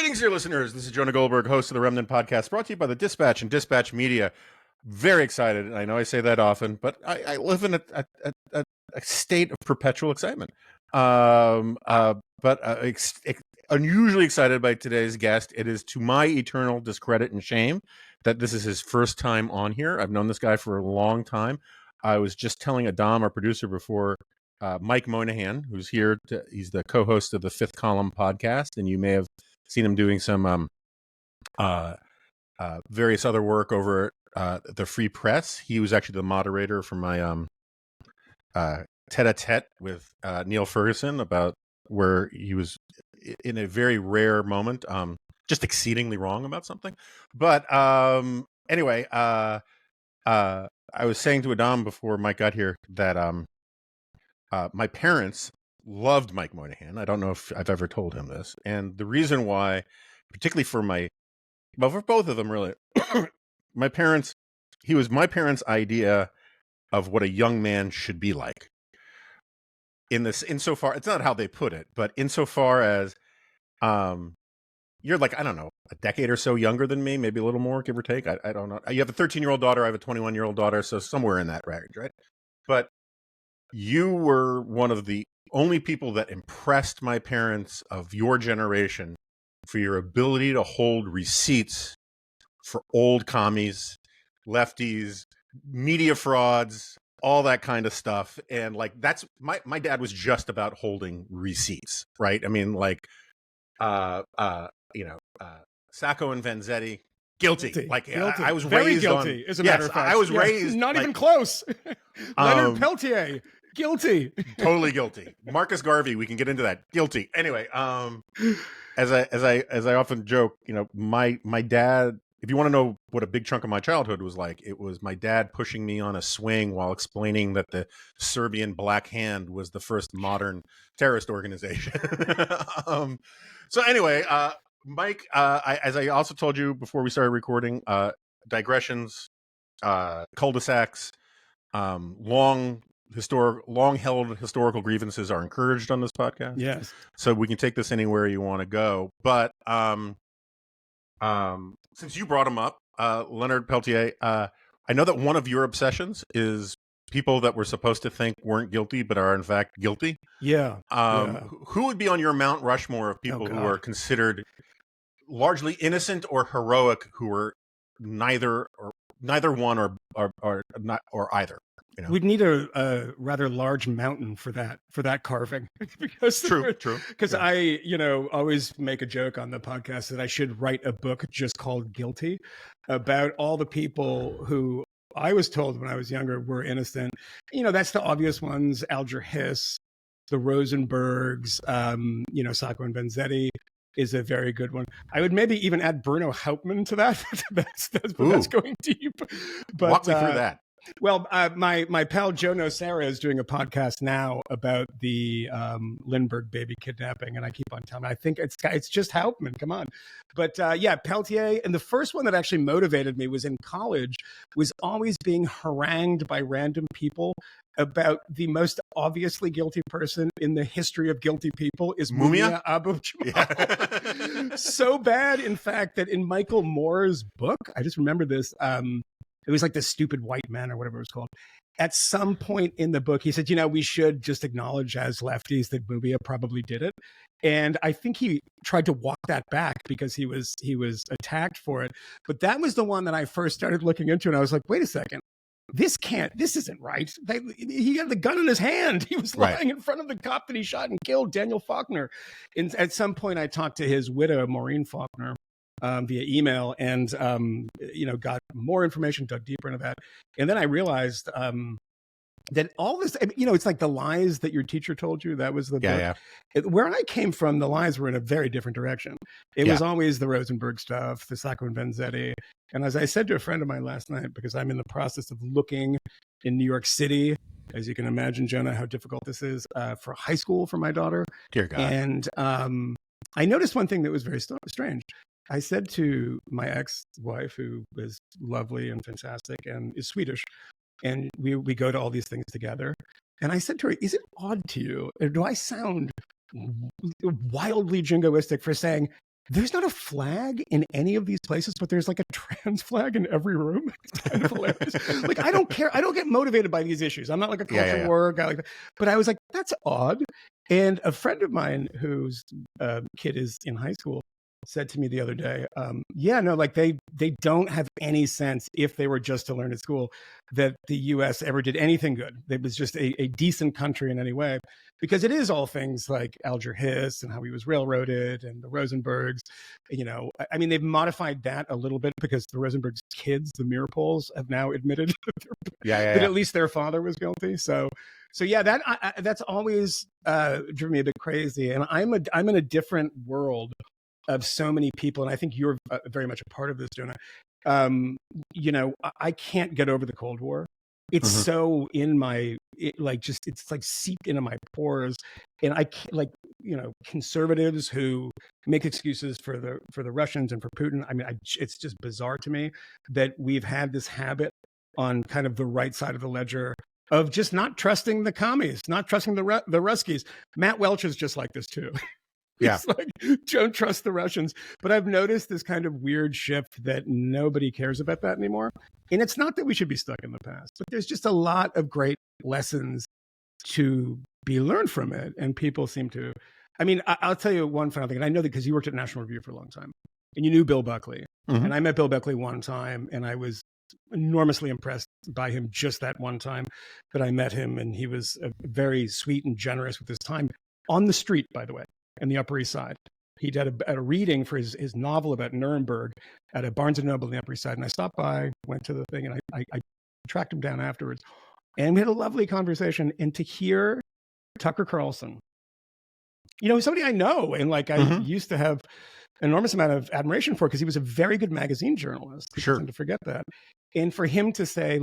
Greetings, dear listeners. This is Jonah Goldberg, host of the Remnant podcast, brought to you by the Dispatch and Dispatch Media. Very excited. I know I say that often, but I live in a state of perpetual excitement. Unusually excited by today's guest. It is to my eternal discredit and shame that this is his first time on here. I've known this guy for a long time. I was just telling Adam, our producer, before, Mike Moynihan, who's here. He's the co-host of the Fifth Column podcast, and you may have seen him doing some various other work over at the Free Press. He was actually the moderator for my tete-a-tete with Neil Ferguson, about where he was in a very rare moment, just exceedingly wrong about something. But anyway, I was saying to Adam before Mike got here that my parents loved Mike Moynihan. I don't know if I've ever told him this. And the reason why, particularly for both of them, really, he was my parents' idea of what a young man should be like. Insofar, it's not how they put it, but insofar as you're like, I don't know, a decade or so younger than me, maybe a little more, give or take. I don't know. You have a 13-year-old daughter, I have a 21-year-old daughter, so somewhere in that range, right? But you were one of the only people that impressed my parents of your generation for your ability to hold receipts for old commies, lefties, media frauds, all that kind of stuff. And like, that's my dad was just about holding receipts, right? I mean, like, Sacco and Vanzetti, guilty. Like, guilty. I was very raised guilty, on, as a matter of fact. I was raised not like, even close. Leonard Peltier, guilty. Totally guilty. Marcus Garvey, we can get into that. Guilty. Anyway, as I often joke, my dad, if you want to know what a big chunk of my childhood was like, it was my dad pushing me on a swing while explaining that the Serbian Black Hand was the first modern terrorist organization. So anyway, Mike, as I also told you before we started recording, digressions, cul-de-sacs, long-held historical grievances are encouraged on this podcast. Yes. So we can take this anywhere you want to go. But since you brought him up, Leonard Peltier, I know that one of your obsessions is people that we're supposed to think weren't guilty but are in fact guilty. Yeah. Who would be on your Mount Rushmore of people who are considered largely innocent or heroic, who were neither one or either? We'd need a rather large mountain for that carving. Because true. Because I, always make a joke on the podcast that I should write a book just called Guilty, about all the people who I was told when I was younger were innocent. That's the obvious ones: Alger Hiss, the Rosenbergs, Sacco and Vanzetti is a very good one. I would maybe even add Bruno Hauptmann to that. that's going deep. But walk me through that. Well, my pal Joe Nocera is doing a podcast now about the Lindbergh baby kidnapping, and I keep on telling him, I think it's just Hauptmann, come on. But Peltier, and the first one that actually motivated me was in college, was always being harangued by random people about the most obviously guilty person in the history of guilty people is Mumia Abu-Jamal. Yeah. So bad, in fact, that in Michael Moore's book, I just remember this, it was like The Stupid White Man or whatever it was called. At some point in the book, he said, we should just acknowledge as lefties that Mumia probably did it. And I think he tried to walk that back because he was attacked for it. But that was the one that I first started looking into. And I was like, wait a second. This isn't right. He had the gun in his hand. He was lying in front of the cop that he shot and killed, Daniel Faulkner. And at some point, I talked to his widow, Maureen Faulkner, via email, and got more information, dug deeper into that, and then I realized that all this, it's like the lies that your teacher told you. That was the book. Yeah. Where I came from, the lies were in a very different direction. It was always the Rosenberg stuff, the Sacco and Vanzetti, and as I said to a friend of mine last night, because I'm in the process of looking in New York City, as you can imagine, Jonah, how difficult this is for high school for my daughter. Dear God. And I noticed one thing that was very strange. I said to my ex-wife, who is lovely and fantastic and is Swedish, and we go to all these things together. And I said to her, is it odd to you, or do I sound wildly jingoistic for saying, there's not a flag in any of these places, but there's like a trans flag in every room. It's kind of hilarious. Like, I don't care. I don't get motivated by these issues. I'm not like a culture war guy like that. But I was like, that's odd. And a friend of mine whose kid is in high school said to me the other day, like they don't have any sense, if they were just to learn at school, that the US ever did anything good. It was just a decent country in any way, because it is all things like Alger Hiss and how he was railroaded and the Rosenbergs. I mean, they've modified that a little bit because the Rosenbergs' kids, the Meerschaums, have now admitted that at least their father was guilty. So yeah, that's always driven me a bit crazy. And I'm in a different world of so many people, and I think you're very much a part of this, Jonah. I can't get over the Cold War. It's so in my, it's like seeped into my pores, and I can't, conservatives who make excuses for the Russians and for Putin. I mean, it's just bizarre to me that we've had this habit on kind of the right side of the ledger of just not trusting the commies, not trusting the Ruskies. Matt Welch is just like this too. It's like, don't trust the Russians. But I've noticed this kind of weird shift that nobody cares about that anymore. And it's not that we should be stuck in the past, but there's just a lot of great lessons to be learned from it. And people seem to, I mean, I'll tell you one final thing. And I know that because you worked at National Review for a long time and you knew Bill Buckley. And I met Bill Buckley one time and I was enormously impressed by him just that one time that I met him. And he was very sweet and generous with his time on the street, by the way. In the Upper East Side. He did a reading for his novel about Nuremberg at a Barnes & Noble in the Upper East Side. And I stopped by, went to the thing, and I tracked him down afterwards. And we had a lovely conversation. And to hear Tucker Carlson, somebody I know, and I used to have an enormous amount of admiration for, because he was a very good magazine journalist. People tend to forget that. And for him to say,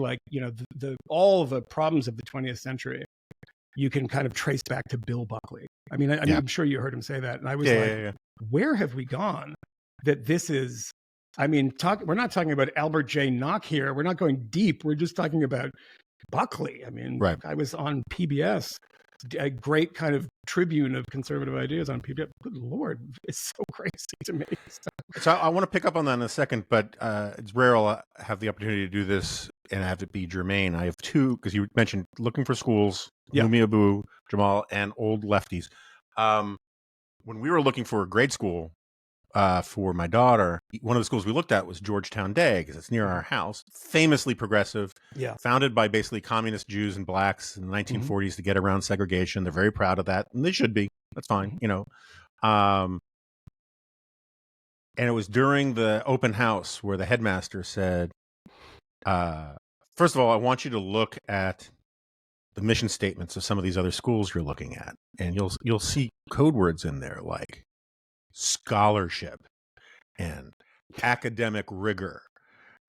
all the problems of the 20th century, you can kind of trace back to Bill Buckley. I mean, I'm sure you heard him say that. And I was where have we gone? That this is, I mean, we're not talking about Albert J. Nock here. We're not going deep. We're just talking about Buckley. I mean, I was on PBS, a great kind of tribune of conservative ideas on PBS. Good Lord, it's so crazy to me. So I want to pick up on that in a second, but it's rare I'll have the opportunity to do this and have it be germane. I have two, because you mentioned looking for schools, Mumia Abu, Jamal, and old lefties. When we were looking for a grade school for my daughter, one of the schools we looked at was Georgetown Day, because it's near our house. Famously progressive, founded by basically communist Jews and blacks in the 1940s to get around segregation. They're very proud of that, and they should be. That's fine, And it was during the open house where the headmaster said, first of all, I want you to look at the mission statements of some of these other schools you're looking at, and you'll see code words in there like scholarship and academic rigor.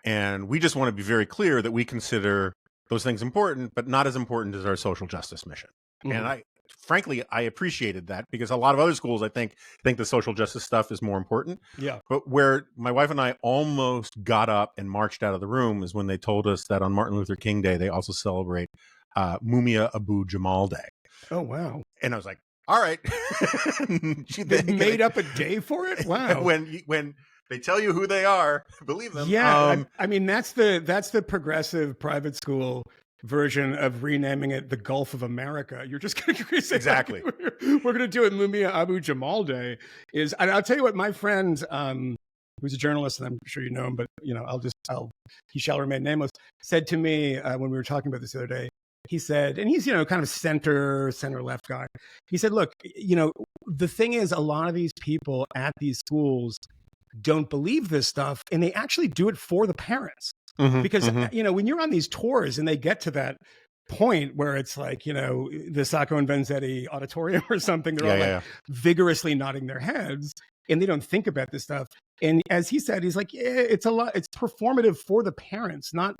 And we just want to be very clear that we consider those things important, but not as important as our social justice mission. And frankly, I appreciated that, because a lot of other schools, I think the social justice stuff is more important. But where my wife and I almost got up and marched out of the room is when they told us that on Martin Luther King Day, they also celebrate Mumia Abu Jamal Day. Oh, wow. And I was like, all right. They made up a day for it? Wow. When they tell you who they are, believe them. Yeah. I mean, that's the progressive private school version of renaming it the Gulf of America. You're just going to say, exactly. We're going to do it Mumia Abu Jamal Day. And I'll tell you what, my friend, who's a journalist, and I'm sure you know him, but he shall remain nameless, said to me when we were talking about this the other day. He said, and he's kind of center left guy. He said, look, the thing is, a lot of these people at these schools don't believe this stuff, and they actually do it for the parents. Because, when you're on these tours and they get to that point where it's like, the Sacco and Vanzetti auditorium or something, they're all vigorously nodding their heads and they don't think about this stuff. And as he said, he's like, it's performative for the parents, not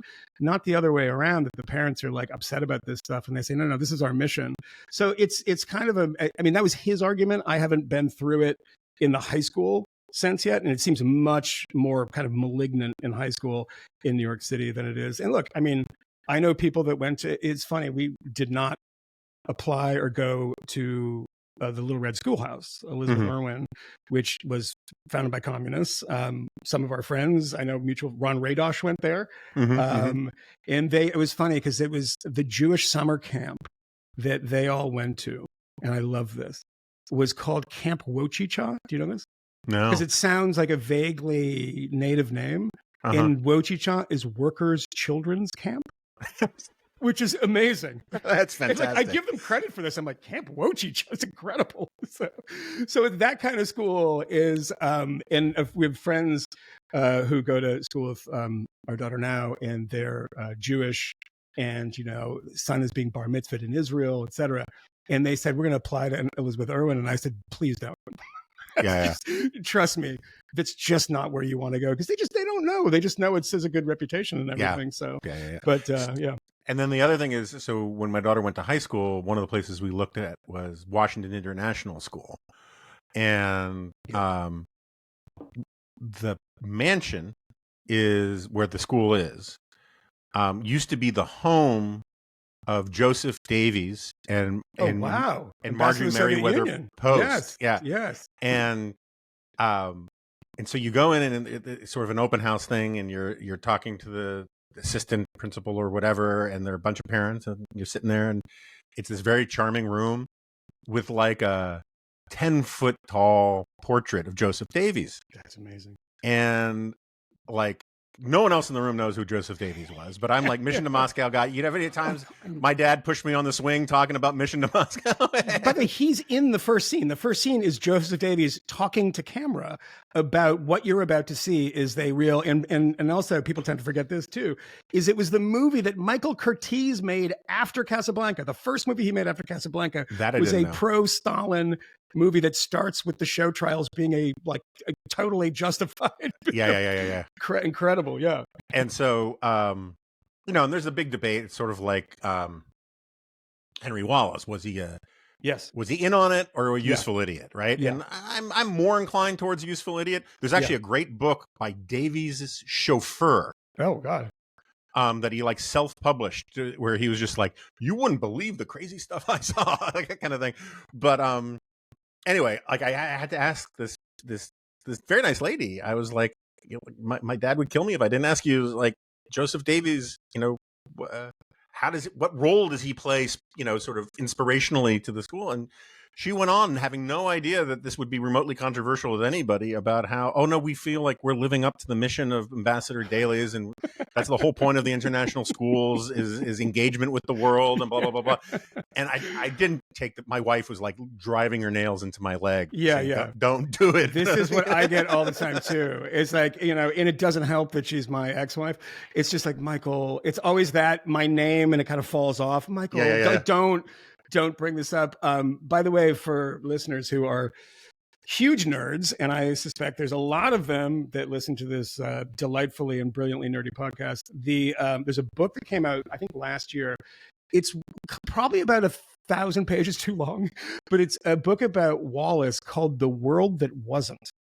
the other way around, that the parents are like upset about this stuff and they say, no, this is our mission. So it's kind of that was his argument. I haven't been through it in the high school sense yet, and it seems much more kind of malignant in high school in New York City than it is. And look, I mean, I know people that went to, it's funny, we did not apply or go to the Little Red Schoolhouse, Elizabeth Irwin, which was founded by communists. Some of our friends, I know mutual, Ron Radosh went there. And it was funny because it was the Jewish summer camp that they all went to. And I love this. It was called Camp Wochicha. Do you know this? No. Because it sounds like a vaguely native name. And Wochicha is Workers' Children's Camp. Which is amazing. That's fantastic. Like, I give them credit for this. I'm like, Camp Wochicha, it's incredible. So that kind of school is, and we have friends who go to school with our daughter now, and they're Jewish, and, you know, son is being bar mitzvahed in Israel, etc. And they said, we're going to apply to Elizabeth Irwin. And I said, please don't. Trust me, that's just not where you want to go, because they don't know. They just know it says a good reputation and everything. So, but yeah. And then the other thing is, so when my daughter went to high school, one of the places we looked at was Washington International School. And the mansion is where the school is, used to be the home of Joseph Davies and Marjorie Merriweather Post. Yes. And so you go in, and it's sort of an open house thing, and you're talking to the assistant principal or whatever, and there are a bunch of parents, and you're sitting there, and it's this very charming room with like a 10-foot tall portrait of Joseph Davies. That's amazing. And like, no one else in the room knows who Joseph Davies was, but I'm like Mission to Moscow guy. You know, how many times my dad pushed me on the swing talking about Mission to Moscow? By the way, he's in the first scene. The first scene is Joseph Davies talking to camera about what you're about to see is they real. And also, people tend to forget this too, is it was the movie that Michael Curtiz made after Casablanca. The first movie he made after Casablanca was a pro-Stalin movie that starts with the show trials being a totally justified. Yeah. Incredible. Yeah. And so, you know, and there's a big debate. It's sort of like Henry Wallace. Was he was he in on it, or a useful idiot? Right. Yeah. And I'm more inclined towards useful idiot. There's actually a great book by Davies' chauffeur. Oh God. That he like self-published, where he was just like, you wouldn't believe the crazy stuff I saw, like that kind of thing. But anyway, like I had to ask this very nice lady. I was like, you know, my dad would kill me if I didn't ask you, like, Joseph Davies, you know, what role does he play, you know, sort of inspirationally to the school? And she went on, having no idea that this would be remotely controversial with anybody, about how, oh no, we feel like we're living up to the mission of Ambassador Daley's, and that's the whole point of the international schools is engagement with the world, and blah blah blah blah. And I didn't take that. My wife was like driving her nails into my leg. Yeah. Don't do it. This is what I get all the time too. It's like, you know, and it doesn't help that she's my ex-wife. It's just like, Michael, it's always that my name, and it kind of falls off. Michael, don't bring this up. By the way, for listeners who are huge nerds, and I suspect there's a lot of them that listen to this delightfully and brilliantly nerdy podcast, there's a book that came out, I think, last year. It's probably about 1,000 pages too long, but it's a book about Wallace called The World That Wasn't.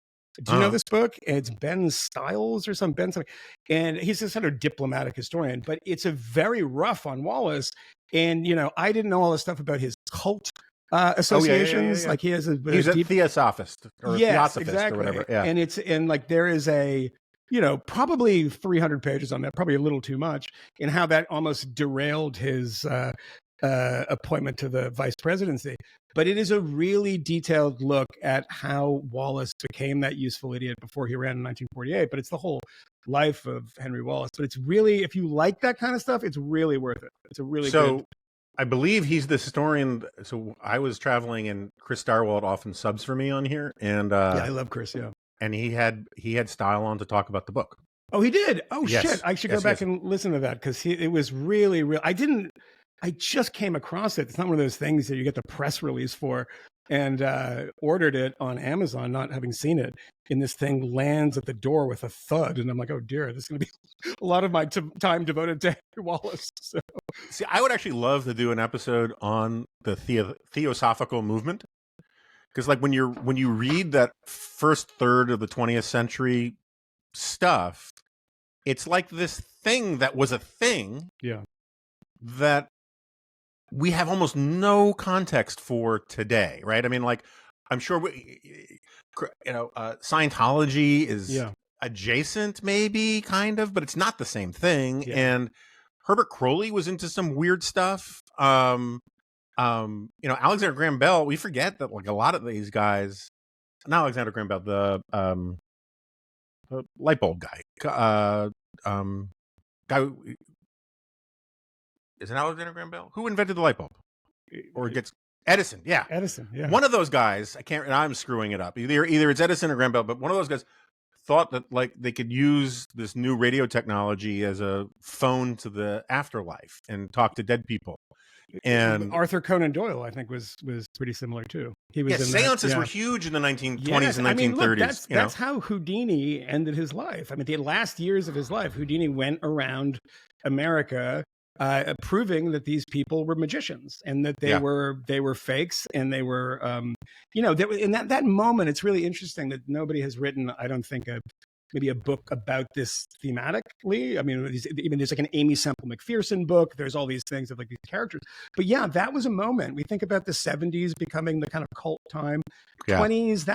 Do you know this book? It's Ben Stiles or Ben something. And he's a sort of diplomatic historian, but it's a very rough on Wallace. And, you know, I didn't know all this stuff about his cult associations. Like he's a theosophist or theosophist exactly. or whatever. Yeah. And like there is probably 300 pages on that, probably a little too much, and how that almost derailed his appointment to the vice presidency. But it is a really detailed look at how Wallace became that useful idiot before he ran in 1948. But it's the whole life of Henry Wallace. But it's really, if you like that kind of stuff, it's really worth it. It's a really good. I believe he's the historian. So I was traveling, and Chris Starwald often subs for me on here. And I love Chris. Yeah. And he had Style on to talk about the book. Oh, he did. Oh, yes. Shit. I should go back and listen to that, because it was really, really. I just came across it. It's not one of those things that you get the press release for, and ordered it on Amazon, not having seen it. And this thing lands at the door with a thud. And I'm like, oh dear, this is going to be a lot of my time devoted to Henry Wallace. So. See, I would actually love to do an episode on the Theosophical movement. Because like when you read that first third of the 20th century stuff, it's like this thing that was a thing that we have almost no context for today, right? I mean, like, I'm sure Scientology is Yeah. adjacent, maybe, kind of, but it's not the same thing. Yeah. And Herbert Crowley was into some weird stuff. Alexander Graham Bell, we forget that like a lot of these guys, not Alexander Graham Bell, the light bulb guy, guy, is it Alexander Graham Bell? Who invented the light bulb? Or it gets Edison, yeah. Edison, yeah. One of those guys, I'm screwing it up. Either it's Edison or Graham Bell, but one of those guys thought that like they could use this new radio technology as a phone to the afterlife and talk to dead people. And Arthur Conan Doyle, I think, was pretty similar too. He was seances were huge in the 1920s and 1930s. I mean, look, that's how Houdini ended his life. I mean, the last years of his life, Houdini went around America proving that these people were magicians and that they were fakes, and they were in that moment. It's really interesting that nobody has written, I don't think, maybe a book about this thematically. I mean, even there's like an Amy Semple McPherson book. There's all these things of like these characters. But yeah, that was a moment. We think about the 70s becoming the kind of cult time. 20s,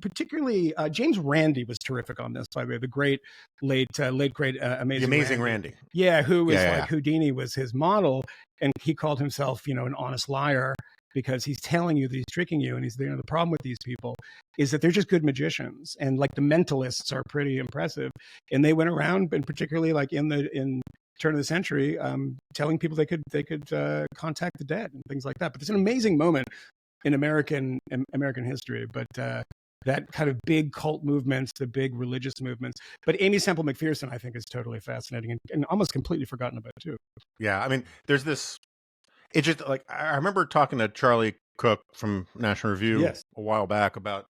particularly James Randi was terrific on this, by the way, the great, late, great, amazing Randi. Yeah, who was Houdini was his model. And he called himself, an honest liar, because he's telling you that he's tricking you. And he's, the problem with these people is that they're just good magicians. And like the mentalists are pretty impressive. And they went around, and particularly like in turn of the century, telling people they could contact the dead and things like that. But it's an amazing moment in American history. But that kind of big cult movements, the big religious movements. But Amy Semple McPherson, I think, is totally fascinating and almost completely forgotten about too. Yeah, I mean, there's this. It's just like I remember talking to Charlie Cook from National Review a while back about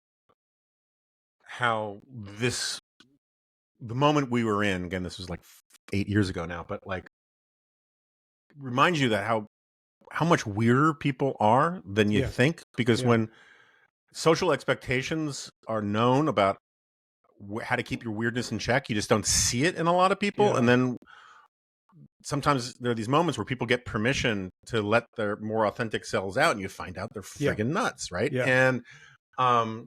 how the moment we were in, again, this was like 8 years ago now, but like reminds you that how much weirder people are than you think, because when social expectations are known about how to keep your weirdness in check, you just don't see it in a lot of people. And then sometimes there are these moments where people get permission to let their more authentic selves out, and you find out they're friggin' nuts, right? And I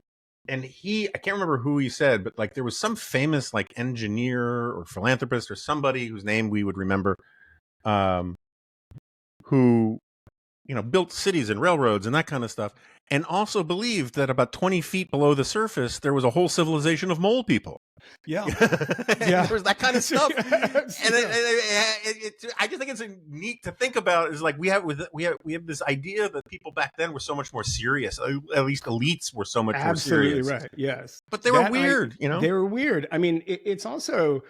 can't remember who he said, but like there was some famous like engineer or philanthropist or somebody whose name we would remember, who built cities and railroads and that kind of stuff, and also believed that about 20 feet below the surface there was a whole civilization of mole people. There was that kind of stuff. And I just think it's neat to think about. Is like we have this idea that people back then were so much more serious. At least elites were so much more serious. Absolutely right. Yes, but they were weird. They were weird. I mean, it's also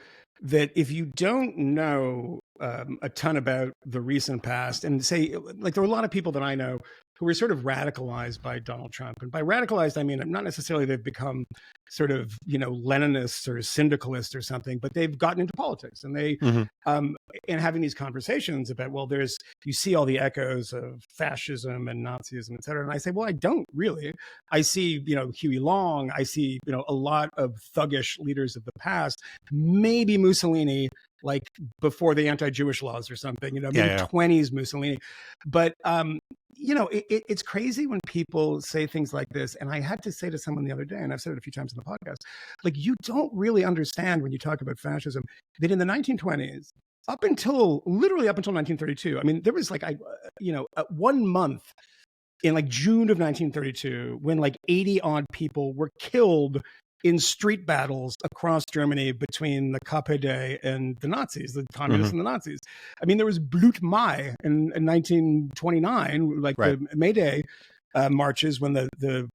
that if you don't know a ton about the recent past, and say, like, there were a lot of people that I know who were sort of radicalized by Donald Trump. And by radicalized, I mean, not necessarily they've become sort of, Leninists or syndicalists or something, but they've gotten into politics, and they, and having these conversations about, well, you see all the echoes of fascism and Nazism, et cetera. And I say, well, I don't really. I see, Huey Long. I see, a lot of thuggish leaders of the past, maybe Mussolini, like before the anti-Jewish laws or something, maybe 20s Mussolini. But, it's crazy when people say things like this. And I had to say to someone the other day, and I've said it a few times in the podcast, like, you don't really understand when you talk about fascism that in the 1920s, up until 1932, I mean, there was like, 1 month in like June of 1932 when like 80 odd people were killed in street battles across Germany between the KPD and the Nazis, the communists and the Nazis. I mean, there was Blut Mai in 1929, like the May Day marches when the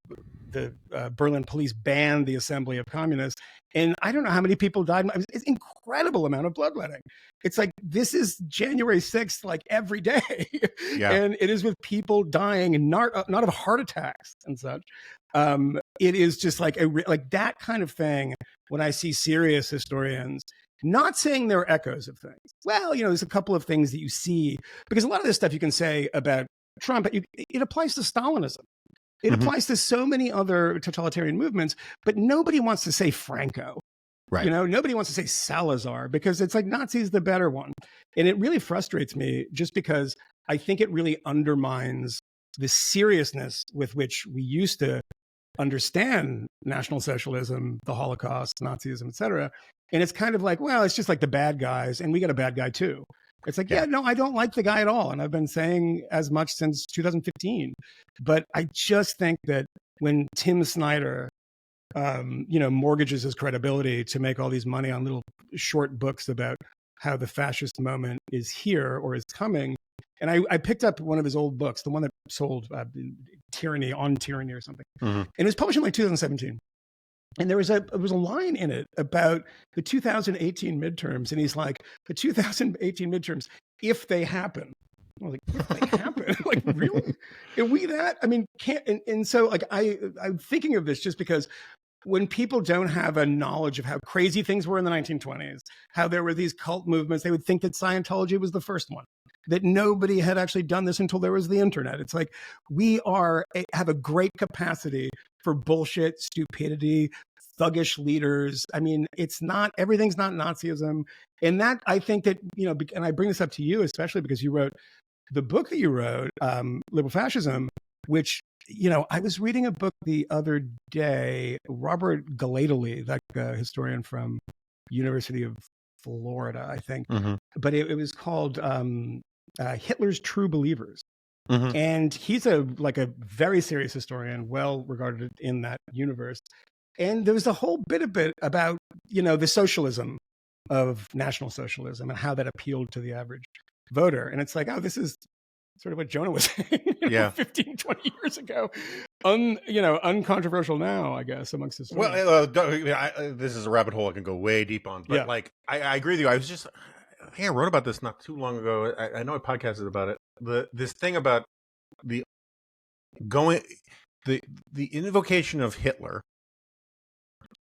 Berlin police banned the assembly of communists. And I don't know how many people died. It's an incredible amount of bloodletting. It's like, this is January 6th, like every day. And it is with people dying, and not of heart attacks and such. It is just like that kind of thing. When I see serious historians, not saying there are echoes of things. Well, there's a couple of things that you see, because a lot of this stuff you can say about Trump, but it applies to Stalinism. It applies to so many other totalitarian movements, but nobody wants to say Franco. Nobody wants to say Salazar, because it's like Nazi's the better one. And it really frustrates me, just because I think it really undermines the seriousness with which we used to understand National Socialism, the Holocaust, Nazism, etc. And it's kind of like, well, it's just like the bad guys, and we got a bad guy too. It's like, yeah, no, I don't like the guy at all. And I've been saying as much since 2015. But I just think that when Tim Snyder, mortgages his credibility to make all these money on little short books about how the fascist moment is here or is coming. And I picked up one of his old books, the one that sold Tyranny or something. And it was published in like 2017. And there was a line in it about the 2018 midterms. And he's like, the 2018 midterms, if they happen. I was like, if they happen? Like, really? Are we that? I mean, can't, and so like, I'm thinking of this just because when people don't have a knowledge of how crazy things were in the 1920s, how there were these cult movements, they would think that Scientology was the first one, that nobody had actually done this until there was the internet. It's like, we have a great capacity for bullshit, stupidity, thuggish leaders. I mean, everything's not Nazism. And that, I think that, and I bring this up to you, especially because you wrote the book that you wrote, Liberal Fascism, which, I was reading a book the other day, Robert Galately, that historian from University of Florida, I think, but it was called Hitler's True Believers. And he's a very serious historian, well regarded in that universe. And there was a whole bit about, the socialism of National Socialism and how that appealed to the average voter. And it's like, oh, this is sort of what Jonah was saying 15, 20 years ago. Uncontroversial now, I guess, amongst historians. Well, this is a rabbit hole I can go way deep on. But I agree with you. I wrote about this not too long ago. I know I podcasted about it. This thing about the invocation of Hitler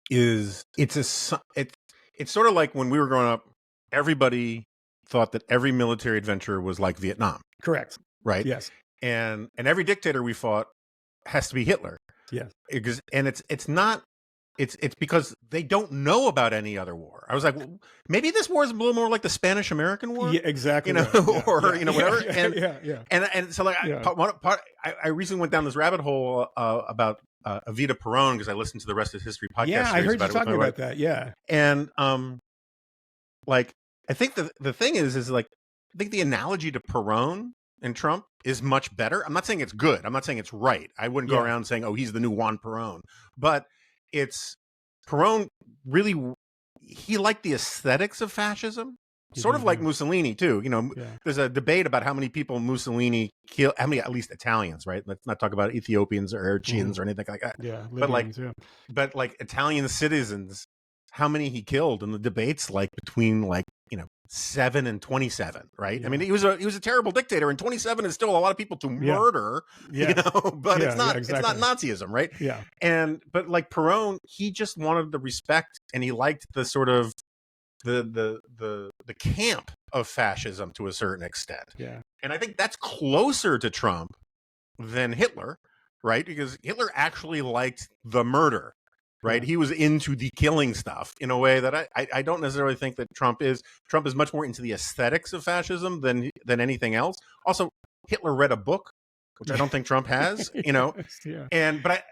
it's sort of like when we were growing up, everybody thought that every military adventure was like Vietnam. Correct. Right? Yes. And every dictator we fought has to be Hitler. Yes. It's because they don't know about any other war. I was like, well, maybe this war is a little more like the Spanish-American War. Yeah, exactly. Whatever. Yeah. And so like I recently went down this rabbit hole about Evita Peron because I listened to the Rest is History podcast. Yeah, I heard you talking about that. Yeah. And I think the thing is like, I think the analogy to Peron and Trump is much better. I'm not saying it's good. I'm not saying it's right. I wouldn't go around saying, oh, he's the new Juan Peron. But Peron really, he liked the aesthetics of fascism, sort of like Mussolini too. There's a debate about how many people Mussolini killed, how many, at least Italians, right? Let's not talk about Ethiopians or Eritreans or anything like that. Yeah, but like Italian citizens, how many he killed, and the debates between 7 and 27, right? Yeah. I mean, he was a terrible dictator, and 27 is still a lot of people to murder, but it's not Nazism, right? Yeah. But Peron, he just wanted the respect, and he liked the sort of the camp of fascism to a certain extent. Yeah. And I think that's closer to Trump than Hitler, right? Because Hitler actually liked the murder. Right. He was into the killing stuff in a way that I don't necessarily think that Trump is. Trump is much more into the aesthetics of fascism than anything else. Also, Hitler read a book, which I don't think Trump has, And but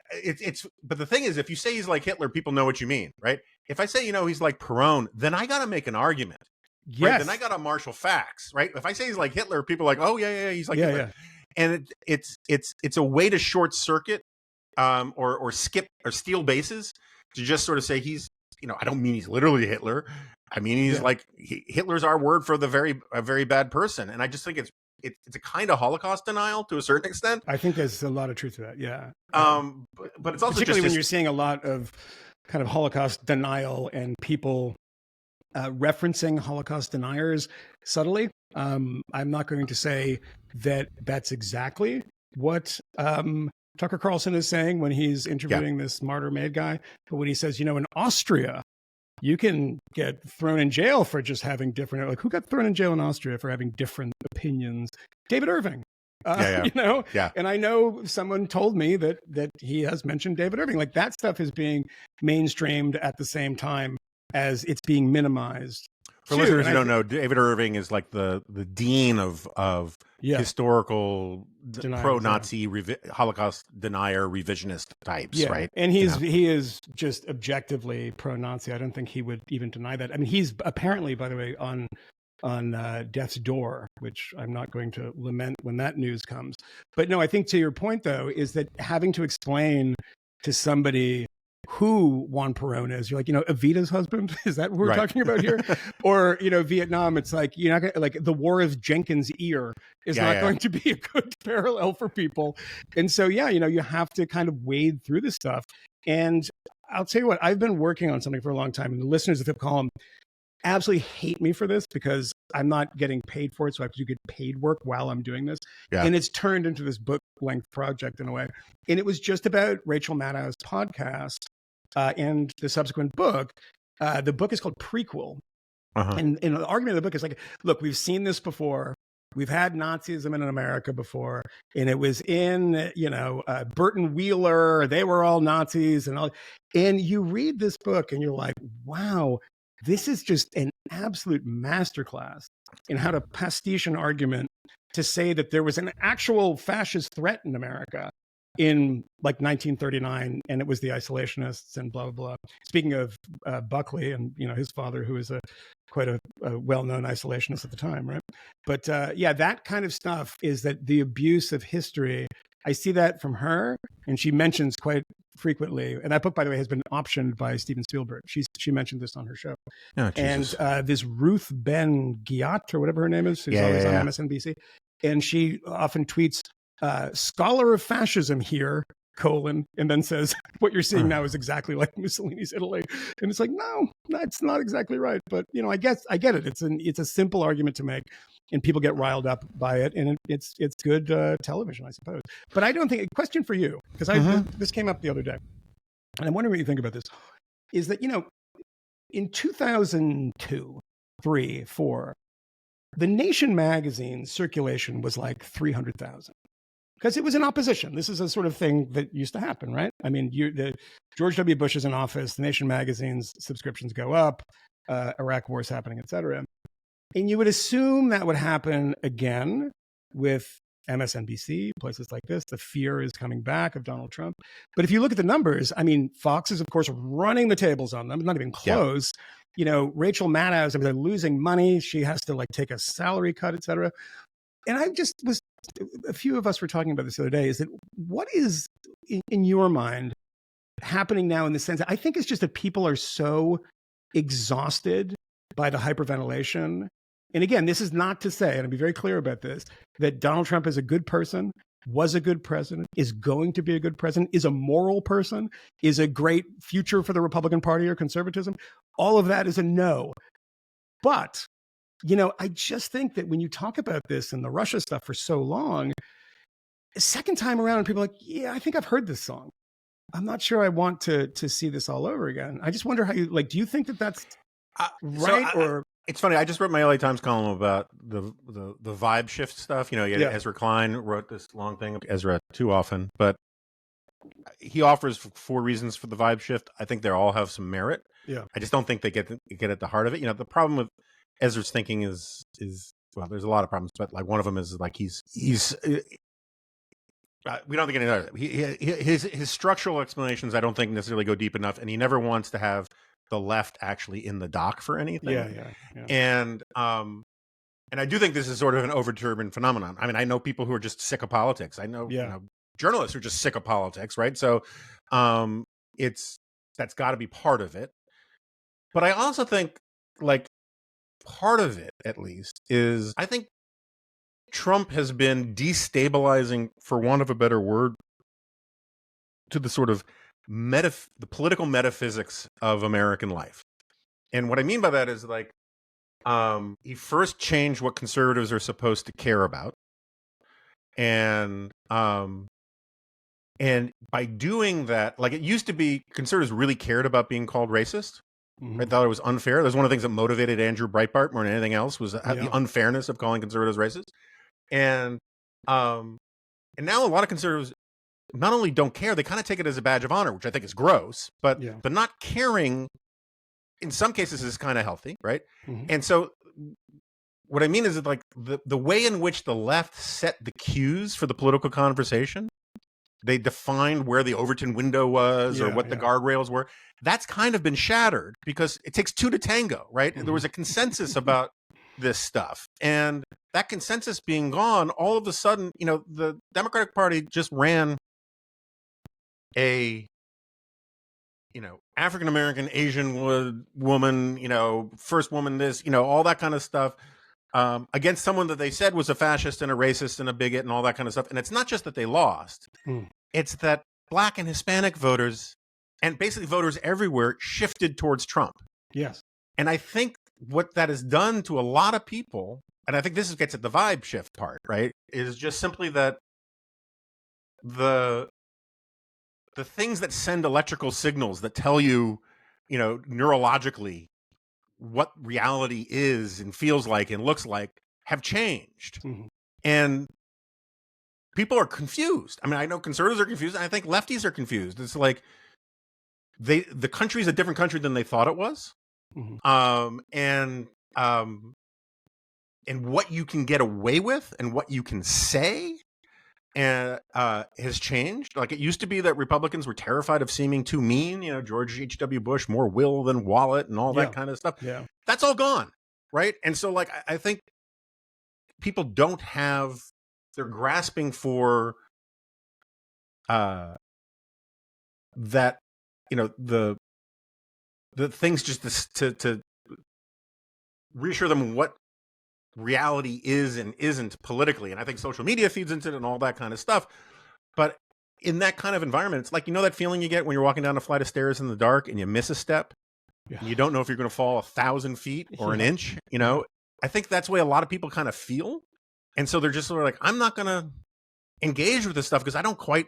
the thing is, if you say he's like Hitler, people know what you mean, right? If I say, he's like Peron, then I got to make an argument. Yes. Right? Then I got to marshal facts, right? If I say he's like Hitler, people are like, oh yeah, he's like Hitler. And it's a way to short circuit or skip or steal bases to just sort of say he's, I don't mean he's literally Hitler. I mean, he's Hitler's our word for a very bad person. And I just think it's a kind of Holocaust denial to a certain extent. I think there's a lot of truth to that. Yeah. But it's also particularly when you're seeing a lot of kind of Holocaust denial and people referencing Holocaust deniers subtly. I'm not going to say that that's exactly what Tucker Carlson is saying when he's interviewing this martyr maid guy. But when he says, in Austria, you can get thrown in jail for just having different, who got thrown in jail in Austria for having different opinions? David Irving. And I know someone told me that he has mentioned David Irving. That stuff is being mainstreamed at the same time as it's being minimized For listeners who don't know, David Irving is like the dean of historical pro-Nazi Holocaust denier revisionist types, right? And he is just objectively pro-Nazi. I don't think he would even deny that. I mean, he's apparently, by the way, on death's door, which I'm not going to lament when that news comes. But no, I think to your point, though, is that having to explain to somebody who Juan Perón is, you're like, Evita's husband, is that what we're talking about here? Or, Vietnam, it's like, you're not gonna, like, the war of Jenkins' ear is not going to be a good parallel for people. And so, you have to kind of wade through this stuff. And I'll tell you what, I've been working on something for a long time, and the listeners of the column absolutely hate me for this because I'm not getting paid for it. So I have to do good paid work while I'm doing this. Yeah. And it's turned into this book length project in a way. And it was just about Rachel Maddow's podcast and the subsequent book. The book is called Prequel. And the argument of the book is like, look, we've seen this before. We've had Nazism in America before, and it was in, Burton Wheeler. They were all Nazis and all. And you read this book and you're like, wow, this is just an absolute masterclass in how to pastiche an argument to say that there was an actual fascist threat in America in like 1939, and it was the isolationists and blah, blah, blah. Speaking of Buckley and, his father, who is quite a well-known isolationist at the time, right? But that kind of stuff is that the abuse of history, I see that from her, and she mentions quite frequently, and that book, by the way, has been optioned by Steven Spielberg. She mentioned this on her show. Oh, and this Ruth Ben Ghiat, or whatever her name is, who's always on MSNBC, and she often tweets, scholar of fascism here, and then says, what you're seeing now is exactly like Mussolini's Italy. And it's like, no, it's not exactly right. But, I get it. It's a simple argument to make, and people get riled up by it. And it's good television, I suppose. But I don't think, a question for you, because this came up the other day, and I'm wondering what you think about this, is that, in 2002, 3, 4, the Nation magazine's circulation was like 300,000. Because it was in opposition. This is a sort of thing that used to happen, right? I mean, George W. Bush is in office, the Nation magazine's subscriptions go up, Iraq war is happening, et cetera. And you would assume that would happen again with MSNBC, places like this. The fear is coming back of Donald Trump. But if you look at the numbers, I mean, Fox is, of course, running the tables on them, not even close. Yeah. Rachel Maddow's, they're losing money. She has to take a salary cut, et cetera. And a few of us were talking about this the other day, is that what is, in your mind, happening now in the sense that I think it's just that people are so exhausted by the hyperventilation. And again, this is not to say, and I'll be very clear about this, that Donald Trump is a good person, was a good president, is going to be a good president, is a moral person, is a great future for the Republican Party or conservatism. All of that is a no. But I just think that when you talk about this and the Russia stuff for so long, a second time around, people are like, yeah, I think I've heard this song. I'm not sure I want to see this all over again. I just wonder how you, do you think that that's right? Or it's funny. I just wrote my LA Times column about the vibe shift stuff. Ezra Klein wrote this long thing. Ezra too often, but he offers 4 reasons for the vibe shift. I think they all have some merit. Yeah. I just don't think they get at the heart of it. The problem with Ezra's thinking is well, there's a lot of problems, but one of them is he's we don't think any of that. His structural explanations I don't think necessarily go deep enough, and he never wants to have the left actually in the dock for anything. Yeah. And I do think this is sort of an over-turban phenomenon. I mean, I know people who are just sick of politics. I know, journalists who are just sick of politics, right? So that's got to be part of it. But I also think part of it, at least, is I think Trump has been destabilizing, for want of a better word, to the sort of the political metaphysics of American life. And what I mean by that is he first changed what conservatives are supposed to care about. And by doing that, it used to be conservatives really cared about being called racist. Mm-hmm. I thought it was unfair. That was one of the things that motivated Andrew Breitbart more than anything else, was the unfairness of calling conservatives racist. And now a lot of conservatives not only don't care, they kind of take it as a badge of honor, which I think is gross, but not caring in some cases is kind of healthy, right? Mhm. And so what I mean is that like the way in which the left set the cues for the political conversation, they defined where the Overton window was or Yeah, what the yeah. guardrails were. That's kind of been shattered because it takes two to tango, right? Mhm. There was a consensus about this stuff. And that consensus being gone, all of a sudden, you know, the Democratic Party just ran a, you know, African-American, Asian woman, you know, first woman, this, you know, all that kind of stuff. Against someone that they said was a fascist and a racist and a bigot and all that kind of stuff. And it's not just that they lost, Mm. it's that Black and Hispanic voters and basically voters everywhere shifted towards Trump. Yes. And I think what that has done to a lot of people, and I think this gets at the vibe shift part, right, is just simply that the things that send electrical signals that tell you, you know, neurologically what reality is and feels like and looks like have changed. Mhm. And people are confused. I mean, I know conservatives are confused, and I think lefties are confused. It's like the country's a different country than they thought it was. Mhm. And what you can get away with and what you can say and has changed. Like it used to be that Republicans were terrified of seeming too mean, you know, George H.W. Bush, more will than wallet and all Yeah. that kind of stuff. Yeah. That's all gone, right? And so like I think people don't have, they're grasping for that, you know, the things just to reassure them what reality is and isn't politically. And I think social media feeds into it and all that kind of stuff. But in that kind of environment, it's like, you know, that feeling you get when you're walking down a flight of stairs in the dark and you miss a step Yeah. and you don't know if you're going to fall 1,000 feet or an Yeah. inch, you know. I think that's the way a lot of people kind of feel. And so they're just sort of like, I'm not going to engage with this stuff because I don't quite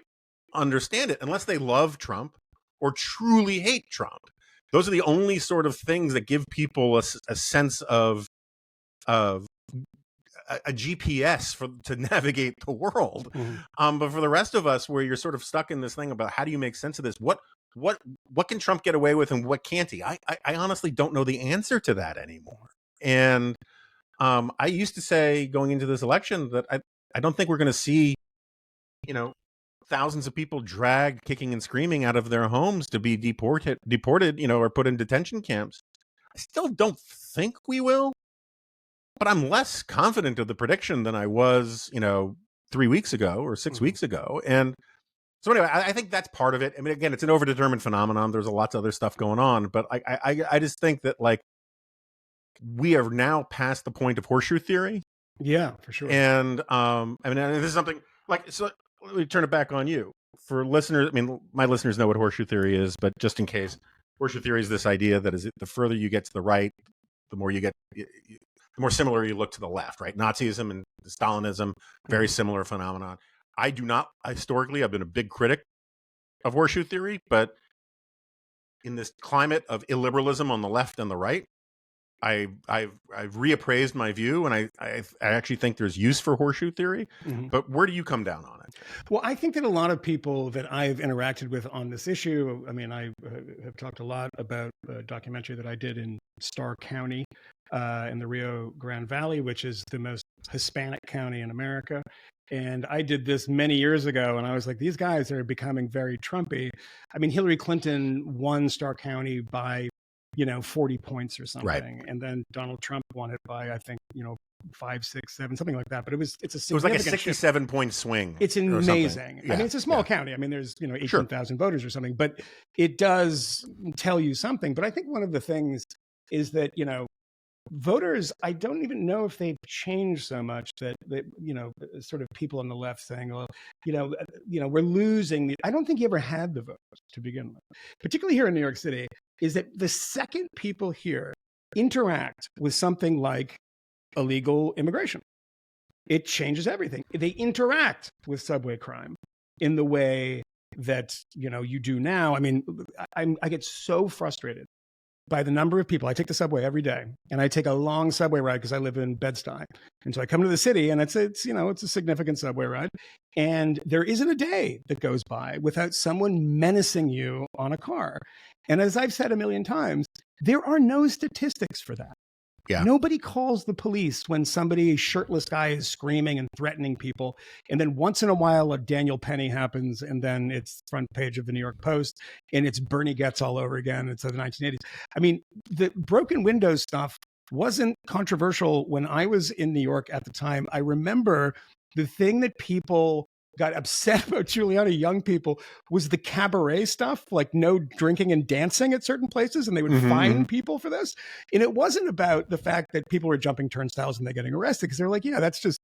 understand it unless they love Trump or truly hate Trump. Those are the only sort of things that give people a sense of a GPS to navigate the world. Mhm. But for the rest of us, where you're sort of stuck in this thing about how do you make sense of this? What can Trump get away with and what can't he? I honestly don't know the answer to that anymore. And I used to say going into this election that I don't think we're going to see, you know, thousands of people dragged kicking and screaming out of their homes to be deported, you know, or put in detention camps. I still don't think we will, but I'm less confident of the prediction than I was, you know, 3 weeks ago or 6 weeks ago. And so anyway, I think that's part of it. I mean, again, it's an overdetermined phenomenon. There's a lots of other stuff going on, but I just think that like we are now past the point of horseshoe theory. Yeah, for sure. And I mean, this is something like, so let me turn it back on you for listeners. I mean, my listeners know what horseshoe theory is, but just in case, horseshoe theory is this idea that is the further you get to the right, the more you get, the more similar you look to the left, right? Nazism and Stalinism, very similar phenomenon. I do not, historically, I've been a big critic of horseshoe theory, but in this climate of illiberalism on the left and the right, I've reappraised my view, and I actually think there's use for horseshoe theory. Mhm. But where do you come down on it? Well, I think that a lot of people that I've interacted with on this issue, I mean, I have talked a lot about a documentary that I did in Starr County in the Rio Grande Valley, which is the most Hispanic county in America. And I did this many years ago, and I was like, these guys are becoming very Trumpy. I mean, Hillary Clinton won Starr County by 40 points or something. Right. And then Donald Trump won it by, I think, 5, 6, 7, something like that. But it's a It was like a significant 67-point swing. It's amazing. Yeah, I mean, it's a small county. I mean, there's 18,000 Sure. voters or something, but it does tell you something. But I think one of the things is that voters, I don't even know if they've changed so much that sort of people on the left saying, well, we're losing. I don't think you ever had the votes to begin with, particularly here in New York City. Is that the second people here interact with something like illegal immigration, it changes everything. They interact with subway crime in the way that you do now. I mean, I get so frustrated by the number of people. I take the subway every day, and I take a long subway ride because I live in Bed-Stuy. And so I come to the city, and it's a significant subway ride. And there isn't a day that goes by without someone menacing you on a car. And as I've said a million times, there are no statistics for that. Yeah. Nobody calls the police when somebody shirtless guy is screaming and threatening people. And then once in a while, a Daniel Penny happens, and then it's front page of the New York Post, and it's Bernie Getz all over again. It's the 1980s. I mean, the broken windows stuff wasn't controversial when I was in New York at the time. I remember the thing that people got upset about Giuliani, young people, was the cabaret stuff, like no drinking and dancing at certain places, and they would fine people for this. And it wasn't about the fact that people were jumping turnstiles and they're getting arrested, because they're like, yeah, that's just,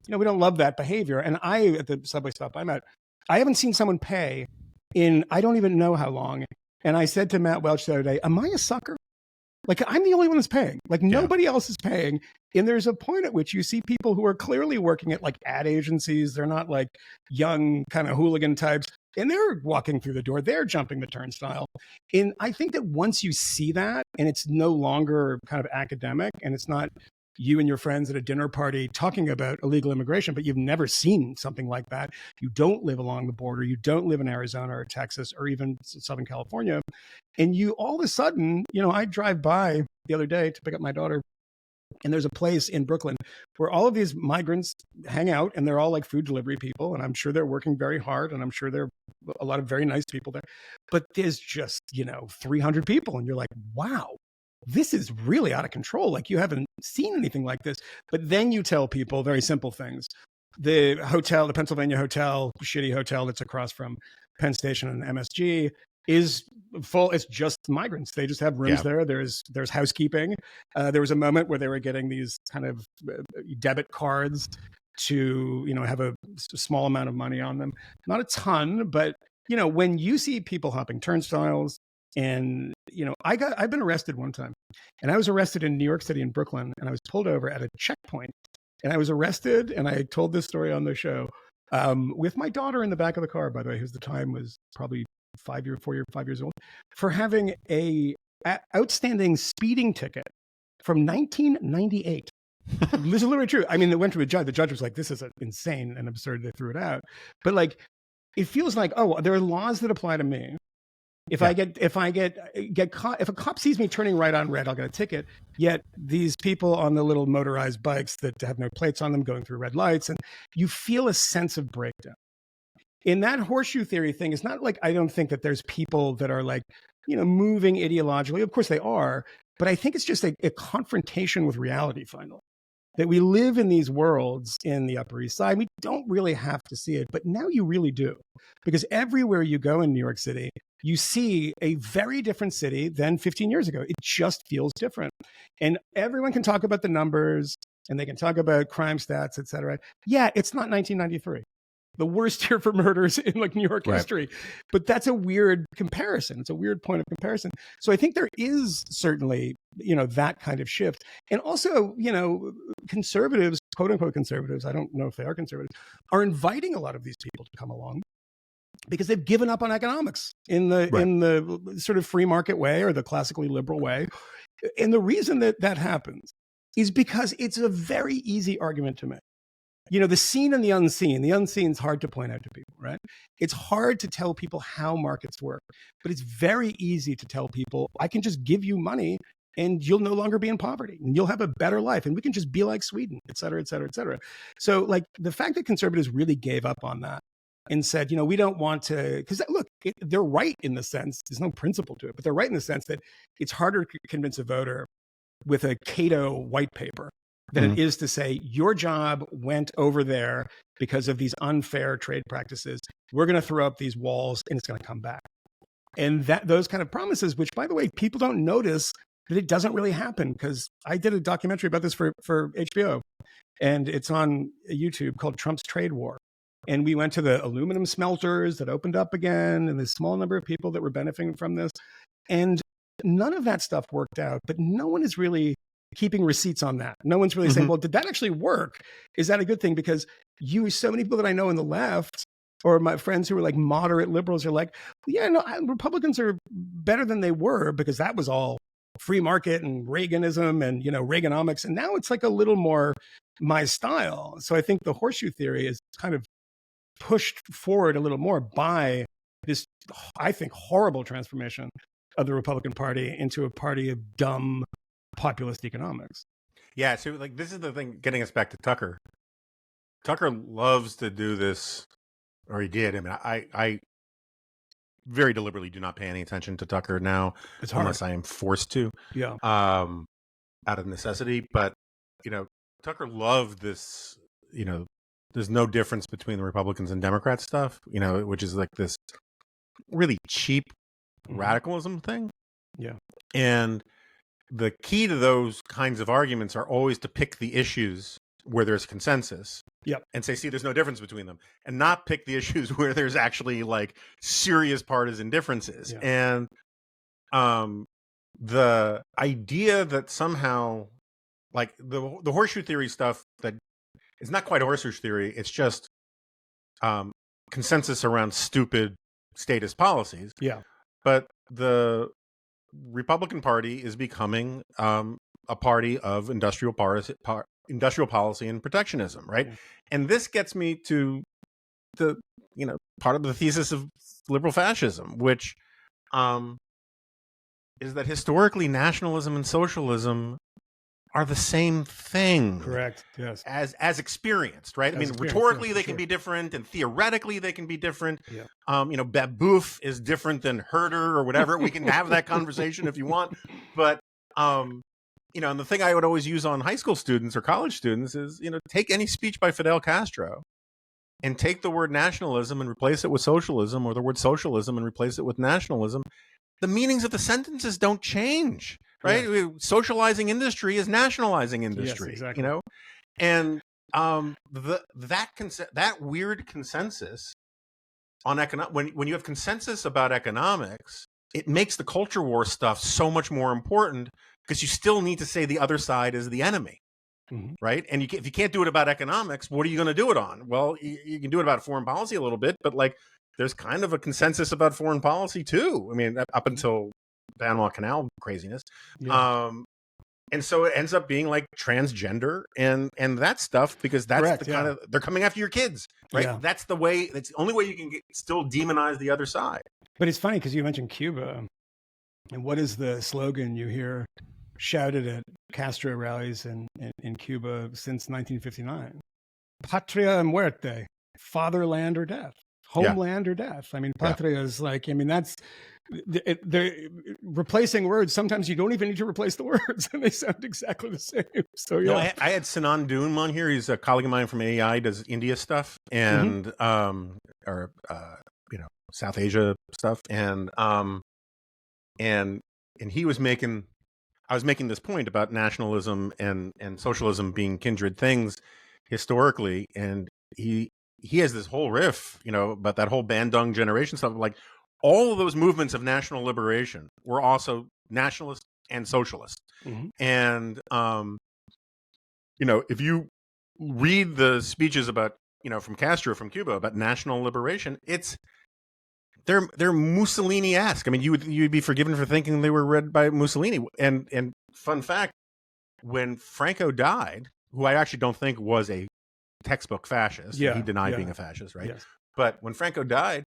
we don't love that behavior. And I, at the subway stop I'm at, I haven't seen someone pay in, I don't even know how long. And I said to Matt Welch the other day, am I a sucker? Like, I'm the only one that's paying. Like, nobody else is paying. And there's a point at which you see people who are clearly working at like ad agencies. They're not like young kind of hooligan types. And they're walking through the door. They're jumping the turnstile. And I think that once you see that, and it's no longer kind of academic, and it's not you and your friends at a dinner party talking about illegal immigration, but you've never seen something like that. You don't live along the border. You don't live in Arizona or Texas or even Southern California. And you all of a sudden, I drive by the other day to pick up my daughter, and there's a place in Brooklyn where all of these migrants hang out, and they're all like food delivery people. And I'm sure they're working very hard, and I'm sure there are a lot of very nice people there. But there's just, 300 people. And you're like, wow, this is really out of control. Like, you haven't seen anything like this. But then you tell people very simple things. The hotel, the Pennsylvania hotel, shitty hotel that's across from Penn Station and MSG, is full. It's just migrants. They just have rooms there. There's housekeeping. There was a moment where they were getting these kind of debit cards to, have a small amount of money on them. Not a ton, but, when you see people hopping turnstiles, and, I've been arrested one time, and I was arrested in New York City in Brooklyn, and I was pulled over at a checkpoint, and I was arrested. And I told this story on the show, with my daughter in the back of the car, by the way, who's the time was probably 5 years old, for having a outstanding speeding ticket from 1998. This is literally true. I mean, it went to a judge. The judge was like, this is insane and absurd. They threw it out. But like, it feels like, oh, there are laws that apply to me. If I get caught, if a cop sees me turning right on red, I'll get a ticket. Yet these people on the little motorized bikes that have no plates on them going through red lights, and you feel a sense of breakdown. In that horseshoe theory thing, it's not like, I don't think that there's people that are like, moving ideologically. Of course they are, but I think it's just a confrontation with reality finally. That we live in these worlds in the Upper East Side. We don't really have to see it, but now you really do. Because everywhere you go in New York City, you see a very different city than 15 years ago. It just feels different. And everyone can talk about the numbers, and they can talk about crime stats, et cetera. Yeah, it's not 1993. The worst year for murders in like New York history. But that's a weird comparison. It's a weird point of comparison. So I think there is certainly, that kind of shift. And also, conservatives, quote unquote conservatives, I don't know if they are conservatives, are inviting a lot of these people to come along because they've given up on economics in the sort of free market way or the classically liberal way. And the reason that happens is because it's a very easy argument to make. The seen and the unseen. The unseen is hard to point out to people, right? It's hard to tell people how markets work, but it's very easy to tell people, I can just give you money and you'll no longer be in poverty and you'll have a better life and we can just be like Sweden, et cetera, et cetera, et cetera. So like the fact that conservatives really gave up on that and said, we don't want to, because look, they're right in the sense, there's no principle to it, but they're right in the sense that it's harder to convince a voter with a Cato white paper than it is to say, your job went over there because of these unfair trade practices. We're going to throw up these walls and it's going to come back. And those kind of promises, which, by the way, people don't notice that it doesn't really happen, because I did a documentary about this for HBO, and it's on YouTube called Trump's Trade War. And we went to the aluminum smelters that opened up again, and the small number of people that were benefiting from this. And none of that stuff worked out, but no one is really keeping receipts on that. No one's really saying, well, did that actually work? Is that a good thing? Because so many people that I know in the left, or my friends who are like moderate liberals, are like, yeah, no, Republicans are better than they were, because that was all free market and Reaganism and, Reaganomics. And now it's like a little more my style. So I think the horseshoe theory is kind of pushed forward a little more by this, I think, horrible transformation of the Republican Party into a party of dumb populist economics. Yeah, so like this is the thing, getting us back to Tucker. Tucker loves to do this, or he did. I mean, I very deliberately do not pay any attention to Tucker now, unless I am forced to, out of necessity. But Tucker loved this. There's no difference between the Republicans and Democrats stuff. Which is like this really cheap radicalism thing. Yeah, and the key to those kinds of arguments are always to pick the issues where there's consensus. Yep. And say, see, there's no difference between them, and not pick the issues where there's actually like serious partisan differences. Yeah. And the idea that somehow like the horseshoe theory stuff, that it's not quite a horseshoe theory, it's just consensus around stupid statist policies. Yeah. But the Republican Party is becoming a party of industrial policy and protectionism, right? Yeah. And this gets me to the part of the thesis of liberal fascism, which is that historically nationalism and socialism are the same thing. Correct. Yes. As experienced, right? I mean, rhetorically they can be different, and theoretically they can be different. Yeah. Babouf is different than Herder or whatever. We can have that conversation if you want, but and the thing I would always use on high school students or college students is, take any speech by Fidel Castro and take the word nationalism and replace it with socialism, or the word socialism and replace it with nationalism. The meanings of the sentences don't change, right? Yeah. Socializing industry is nationalizing industry, yes, exactly. And that weird consensus on when you have consensus about economics, it makes the culture war stuff so much more important, because you still need to say the other side is the enemy, right? And if you can't do it about economics, what are you going to do it on? Well, you can do it about foreign policy a little bit, but like there's kind of a consensus about foreign policy too. I mean, up until Panama Canal craziness. Yeah. And so it ends up being like transgender and that stuff, because that's correct, the kind of, they're coming after your kids, right? Yeah. That's the only way you can still demonize the other side. But it's funny because you mentioned Cuba, and what is the slogan you hear shouted at Castro rallies in Cuba since 1959? Patria muerte, fatherland or death, homeland or death. I mean, patria is like, I mean, that's, they're replacing words. Sometimes you don't even need to replace the words, and they sound exactly the same. So yeah, no, I had Sinan Doon on here. He's a colleague of mine from AEI, does India stuff and South Asia stuff, and he was making, I was making this point about nationalism and socialism being kindred things historically, and he has this whole riff, about that whole Bandung generation stuff. Like, all of those movements of national liberation were also nationalist and socialist. And, if you read the speeches about, from Castro, from Cuba, about national liberation, they're Mussolini-esque. I mean, you'd be forgiven for thinking they were read by Mussolini. And fun fact, when Franco died, who I actually don't think was a textbook fascist, he denied being a fascist, right? Yes. But when Franco died,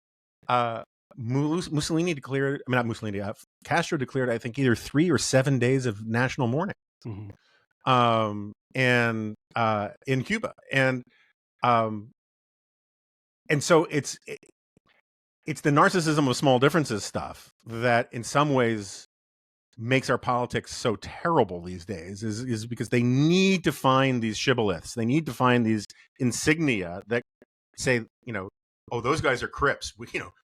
Mussolini declared, Castro declared, I think, either 3 or 7 days of national mourning, in Cuba, and so it's the narcissism of small differences stuff that, in some ways, makes our politics so terrible these days. Is because they need to find these shibboleths, they need to find these insignia that say, oh, those guys are Crips.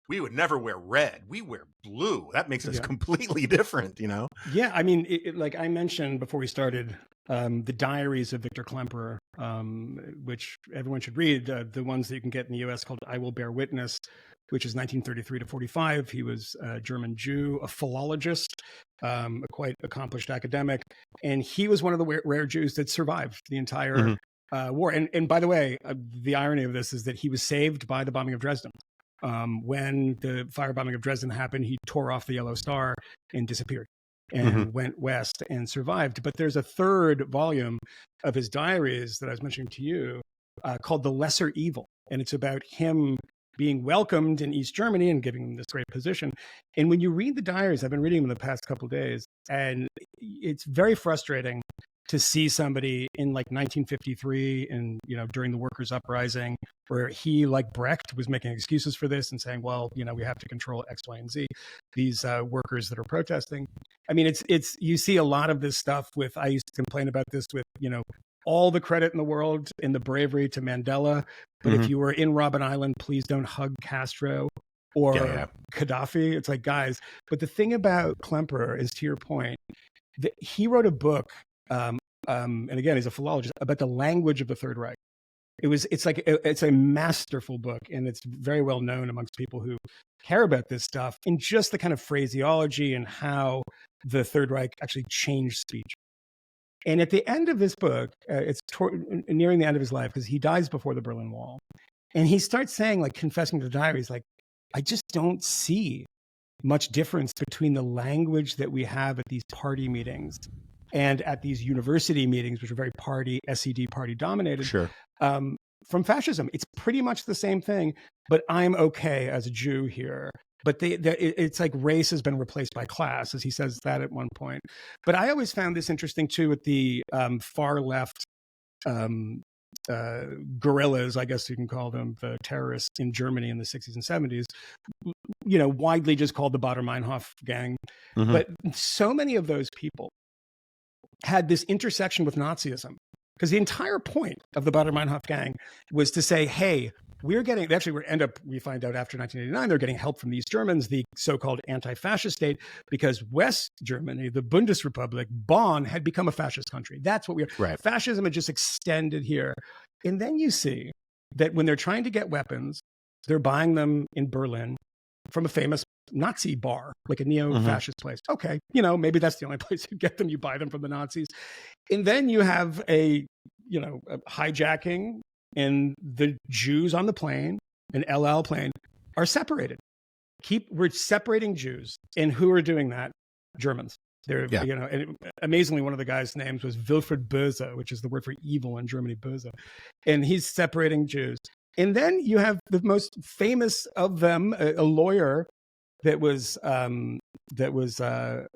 We would never wear red. We wear blue. That makes us completely different, Yeah, I mean, like I mentioned before we started, the diaries of Victor Klemperer, which everyone should read, the ones that you can get in the U.S. called I Will Bear Witness, which is 1933 to 45. He was a German Jew, a philologist, a quite accomplished academic. And he was one of the rare Jews that survived the entire war. And by the way, the irony of this is that he was saved by the bombing of Dresden. When the firebombing of Dresden happened, he tore off the Yellow Star and disappeared. and went west and survived. But there's a third volume of his diaries that I was mentioning to you called The Lesser Evil. And it's about him being welcomed in East Germany and giving him this great position. And when you read the diaries, I've been reading them the past couple of days, and it's very frustrating to see somebody in like 1953 and, you know, during the workers' uprising, where he, like Brecht, was making excuses for this and saying, well, you know, we have to control X, Y, and Z, these workers that are protesting. I mean, it's you see a lot of this stuff with, I used to complain about this with, you know, all the credit in the world in the bravery to Mandela. But if you were in Robben Island, please don't hug Castro or Gaddafi. It's like, guys. But the thing about Klemperer is, to your point, that he wrote a book, and again, he's a philologist, about the language of the Third Reich. It's a masterful book, and it's very well known amongst people who care about this stuff, in just the kind of phraseology and how the Third Reich actually changed speech. And at the end of this book, nearing the end of his life, because he dies before the Berlin Wall, and he starts saying, like, confessing to the diaries, like, I just don't see much difference between the language that we have at these party meetings and at these university meetings, which are very SED party dominated, from fascism. It's pretty much the same thing, but I'm okay as a Jew here. But it's like race has been replaced by class, as he says that at one point. But I always found this interesting, too, with the far left guerrillas, I guess you can call them, the terrorists in Germany in the 60s and 70s, you know, widely just called the Baader-Meinhof gang. But so many of those people had this intersection with Nazism, because the entire point of the Baader-Meinhof gang was to say, hey, we find out after 1989, they're getting help from the East Germans, the so-called anti-fascist state, because West Germany, the Bundesrepublik, Bonn, had become a fascist country. That's what fascism had just extended here. And then you see that when they're trying to get weapons, they're buying them in Berlin from a famous Nazi bar, like a neo-fascist place. Okay, you know, maybe that's the only place you get them. You buy them from the Nazis. And then you have a hijacking, and the Jews on the plane, an El Al plane, are separated. We're separating Jews. And who are doing that? Germans. They're, you know, and amazingly, one of the guys' names was Wilfried Böse, which is the word for evil in Germany, Böse. And he's separating Jews. And then you have the most famous of them, a lawyer that was Ulrike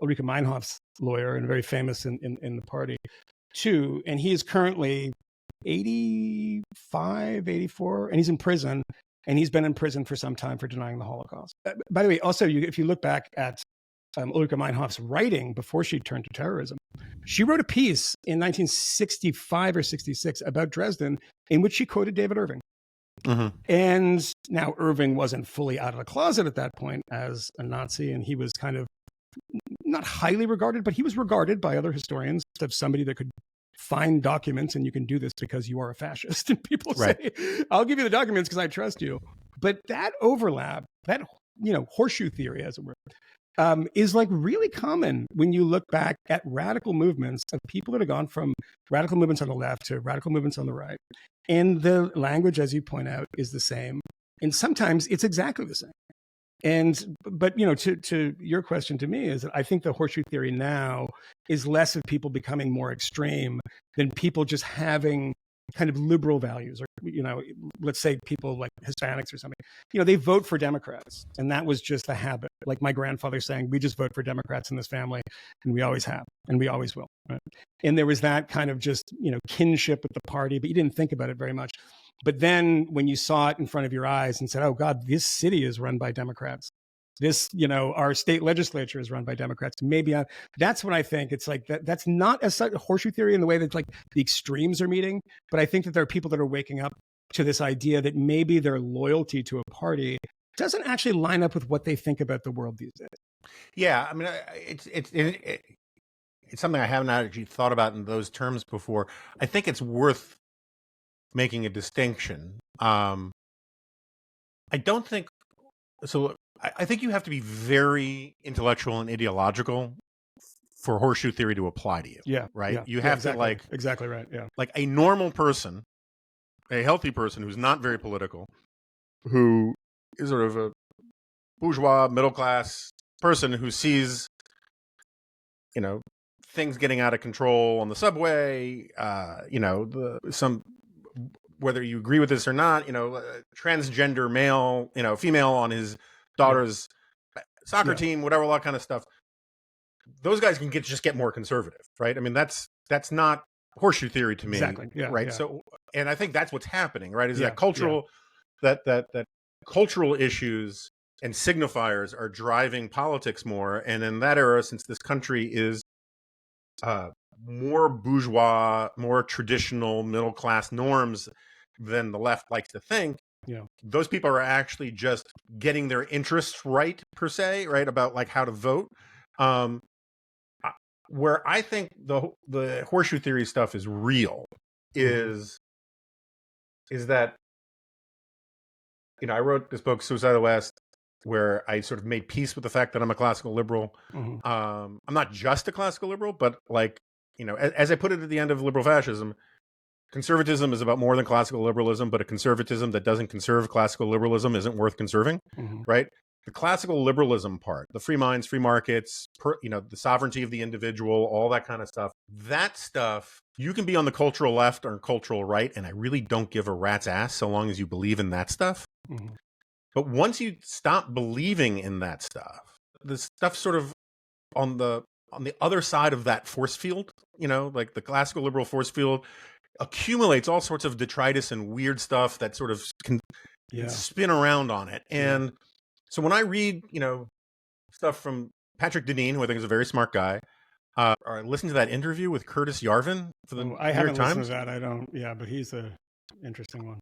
Meinhof's lawyer, and very famous in the party too. And he is currently 85, 84, and he's in prison. And he's been in prison for some time for denying the Holocaust. By the way, also, if you look back at Ulrike Meinhof's writing before she turned to terrorism, she wrote a piece in 1965 or 66 about Dresden in which she quoted David Irving. And now Irving wasn't fully out of the closet at that point as a Nazi, and he was kind of not highly regarded, but he was regarded by other historians as somebody that could find documents, and you can do this because you are a fascist. And people say, I'll give you the documents because I trust you. But that overlap, that, you know, horseshoe theory, as it were, is like really common when you look back at radical movements of people that have gone from radical movements on the left to radical movements on the right. And the language, as you point out, is the same. And sometimes it's exactly the same. But, you know, to your question to me is that I think the horseshoe theory now is less of people becoming more extreme than people just having kind of liberal values, or, you know, let's say people like Hispanics or something, you know, they vote for Democrats, and that was just a habit. Like my grandfather saying, we just vote for Democrats in this family, and we always have, and we always will. Right? And there was that kind of just, you know, kinship with the party, but you didn't think about it very much. But then when you saw it in front of your eyes and said, oh God, this city is run by Democrats. This, you know, our state legislature is run by Democrats. That's when I think it's like that's not a horseshoe theory in the way that like the extremes are meeting. But I think that there are people that are waking up to this idea that maybe their loyalty to a party doesn't actually line up with what they think about the world these days. Yeah, I mean, it's something I haven't actually thought about in those terms before. I think it's worth making a distinction. I don't think so. I think you have to be very intellectual and ideological for horseshoe theory to apply to you. Yeah. Right. Yeah, you have exactly, to like exactly right. Yeah. Like a normal person, a healthy person who's not very political, who is sort of a bourgeois middle class person who sees things getting out of control on the subway, whether you agree with this or not, transgender male, female on his daughter's soccer team, whatever, all that kind of stuff. Those guys can just get more conservative, right? I mean, that's not horseshoe theory to me, exactly. Right? So, and I think that's what's happening, right? Is that cultural, that cultural issues and signifiers are driving politics more, and in that era, since this country is more bourgeois, more traditional middle class norms than the left likes to think. Those people are actually just getting their interests right, per se, right, about like how to vote. Where I think the horseshoe theory stuff is real is that I wrote this book, Suicide of the West, where I sort of made peace with the fact that I'm a classical liberal. I'm not just a classical liberal, but like, as I put it at the end of liberal fascism, conservatism is about more than classical liberalism, but a conservatism that doesn't conserve classical liberalism isn't worth conserving, right? The classical liberalism part, the free minds, free markets, the sovereignty of the individual, all that kind of stuff, that stuff, you can be on the cultural left or cultural right, and I really don't give a rat's ass so long as you believe in that stuff. But once you stop believing in that stuff, the stuff sort of on the other side of that force field, like the classical liberal force field, accumulates all sorts of detritus and weird stuff that sort of can spin around on it. And so when I read, stuff from Patrick Deneen, who I think is a very smart guy, or I listened to that interview with Curtis Yarvin for the New York Times. I haven't listened to that. I don't. Yeah, but he's a interesting one.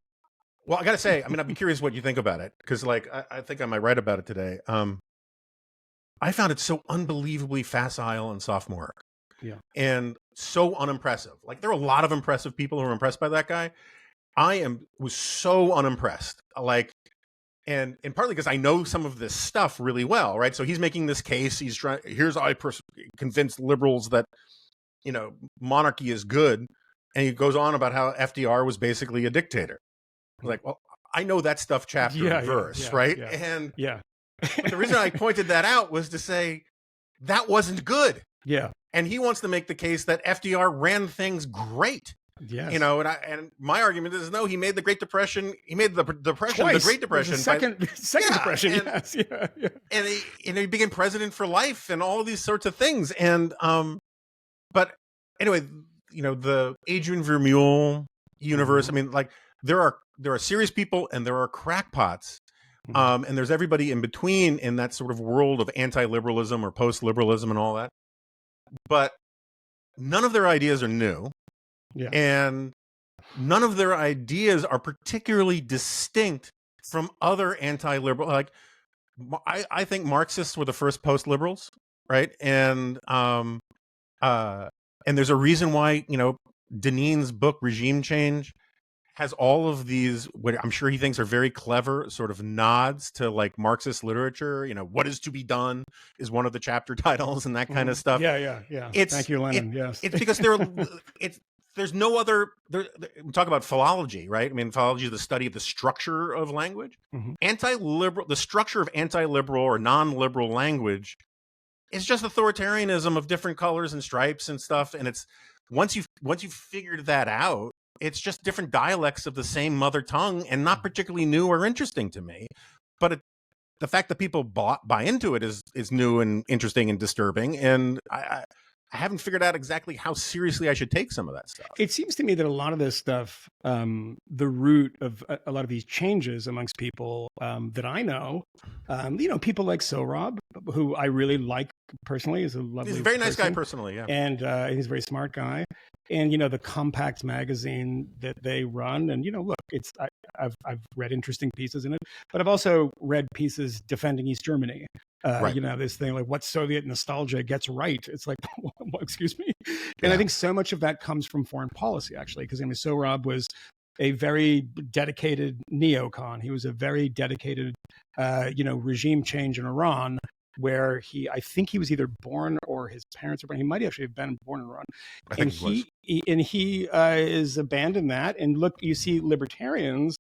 Well, I got to say, I mean, I'd be curious what you think about it, because like I think I might write about it today. I found it so unbelievably facile and sophomoric. And so unimpressive. Like, there are a lot of impressive people who are impressed by that guy. Was so unimpressed. Like, and partly because I know some of this stuff really well, right? So he's making this case. He's trying. Here's how I convinced liberals that monarchy is good, and he goes on about how FDR was basically a dictator. Like, well, I know that stuff chapter and verse, right? And but the reason I pointed that out was to say that wasn't good. And he wants to make the case that FDR ran things great. And my argument is no. He made the Great Depression. He made the Depression Twice. The Great Depression. Second Depression. And he became president for life and all of these sorts of things. And but anyway, the Adrian Vermeule universe. I mean, like there are serious people and there are crackpots. And there's everybody in between in that sort of world of anti-liberalism or post-liberalism and all that. But none of their ideas are new. And none of their ideas are particularly distinct from other anti-liberal. Like, I think Marxists were the first post-liberals, right? And there's a reason why, Deneen's book, Regime Change, has all of these, what I'm sure he thinks are very clever sort of nods to like Marxist literature. What is to be done is one of the chapter titles and that kind of stuff. Thank you, Lenin. Yes. It's because there's no other, we talk about philology, right? I mean, philology is the study of the structure of language. The structure of anti-liberal or non-liberal language is just authoritarianism of different colors and stripes and stuff. And it's, once you've figured that out, it's just different dialects of the same mother tongue and not particularly new or interesting to me. But the fact that people buy into it is new and interesting and disturbing. And I haven't figured out exactly how seriously I should take some of that stuff. It seems to me that a lot of this stuff, the root of a lot of these changes amongst people that I know, people like Sohrab, who I really like personally, is a lovely He's a very nice person. guy personally, yeah. And he's a very smart guy. And, the Compact magazine that they run. And, look, I've read interesting pieces in it, but I've also read pieces defending East Germany. This thing like what Soviet nostalgia gets right. It's like, excuse me. And I think so much of that comes from foreign policy, actually, because Sohrab was a very dedicated neocon. He was a very dedicated, regime change in Iran, where I think he was either born or his parents were born. He might actually have been born in Iran. I think he was. He is abandoned that. And look, you see libertarians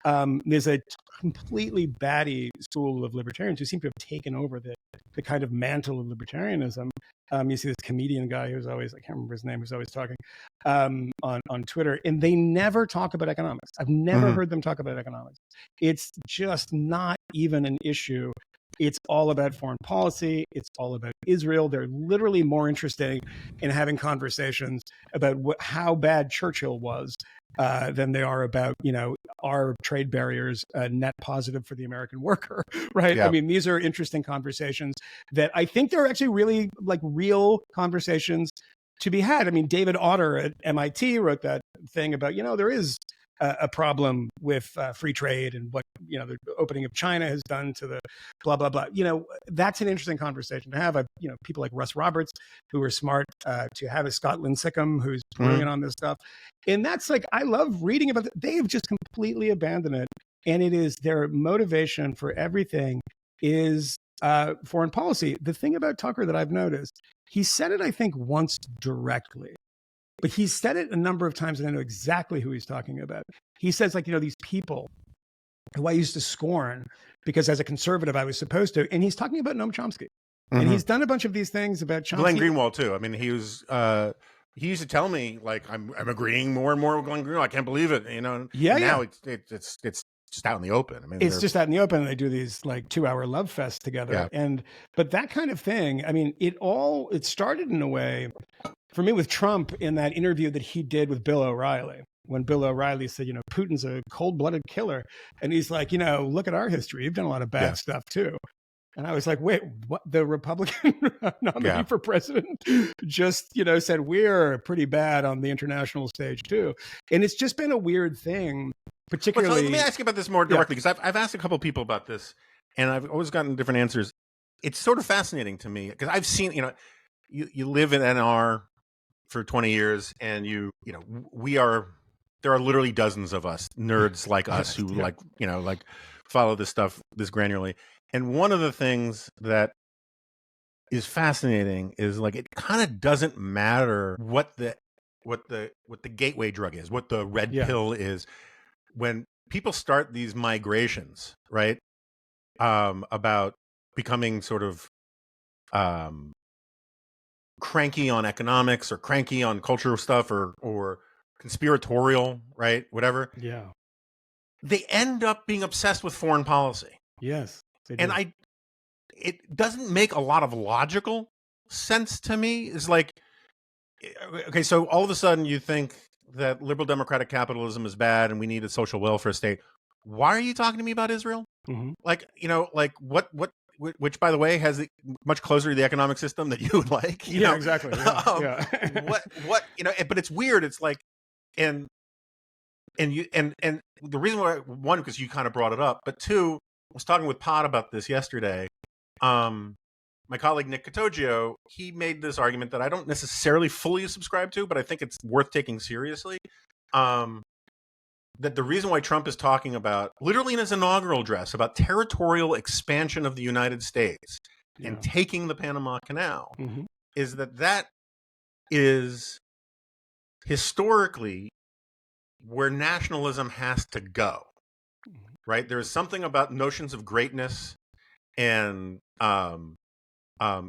There's a completely batty school of libertarians who seem to have taken over the kind of mantle of libertarianism. You see this comedian guy who's always, I can't remember his name, who's always talking on Twitter, and they never talk about economics. I've never heard them talk about economics. It's just not even an issue. It's all about foreign policy. It's all about Israel. They're literally more interested in having conversations about how bad Churchill was than they are about, are trade barriers net positive for the American worker, right? Yeah. I mean, these are interesting conversations that I think they're actually really like real conversations to be had. I mean, David Autor at MIT wrote that thing about, there is a problem with free trade and what, the opening of China has done to the blah, blah, blah. That's an interesting conversation to have. People like Russ Roberts, who are smart, to have a Scotland Sickham, who's brilliant on this stuff. And that's like, I love reading about it. They've just completely abandoned it. And it is their motivation for everything is foreign policy. The thing about Tucker that I've noticed, he said it, I think, once directly. But he said it a number of times, and I know exactly who he's talking about. He says, like, these people who I used to scorn because as a conservative, I was supposed to. And he's talking about Noam Chomsky. And he's done a bunch of these things about Chomsky. Glenn Greenwald, too. I mean, he used to tell me, like, I'm agreeing more and more with Glenn Greenwald. I can't believe it, Yeah, now it's just out in the open. I mean, it's just out in the open, and they do these like 2-hour love fest together. Yeah. But that kind of thing, I mean, it started in a way for me with Trump in that interview that he did with Bill O'Reilly, when Bill O'Reilly said, Putin's a cold-blooded killer. And he's like, look at our history. You've done a lot of bad stuff too. And I was like, wait, what? The Republican nominee for president just, said we're pretty bad on the international stage too. And it's just been a weird thing, particularly. So let me ask you about this more directly, because I've asked a couple of people about this, and I've always gotten different answers. It's sort of fascinating to me, because I've seen, you live in NR for 20 years, and there are literally dozens of us, nerds like us, who like follow this stuff this granularly. And one of the things that is fascinating is, like, it kind of doesn't matter what the gateway drug is, what the red pill is, when people start these migrations, right? About becoming sort of cranky on economics or cranky on cultural stuff or conspiratorial, right? Whatever. Yeah. They end up being obsessed with foreign policy. Yes. And it doesn't make a lot of logical sense to me. It's like, okay, so all of a sudden you think that liberal democratic capitalism is bad and we need a social welfare state. Why are you talking to me about Israel? Like, what, which, by the way, has much closer to the economic system that you would like. Exactly. Yeah. But it's weird. It's like, and the reason why, one, because you kind of brought it up, but two, I was talking with Pod about this yesterday. My colleague Nick Catoggio, he made this argument that I don't necessarily fully subscribe to, but I think it's worth taking seriously. That the reason why Trump is talking about, literally in his inaugural address, about territorial expansion of the United States and taking the Panama Canal, is that is historically where nationalism has to go. Right, there's something about notions of greatness and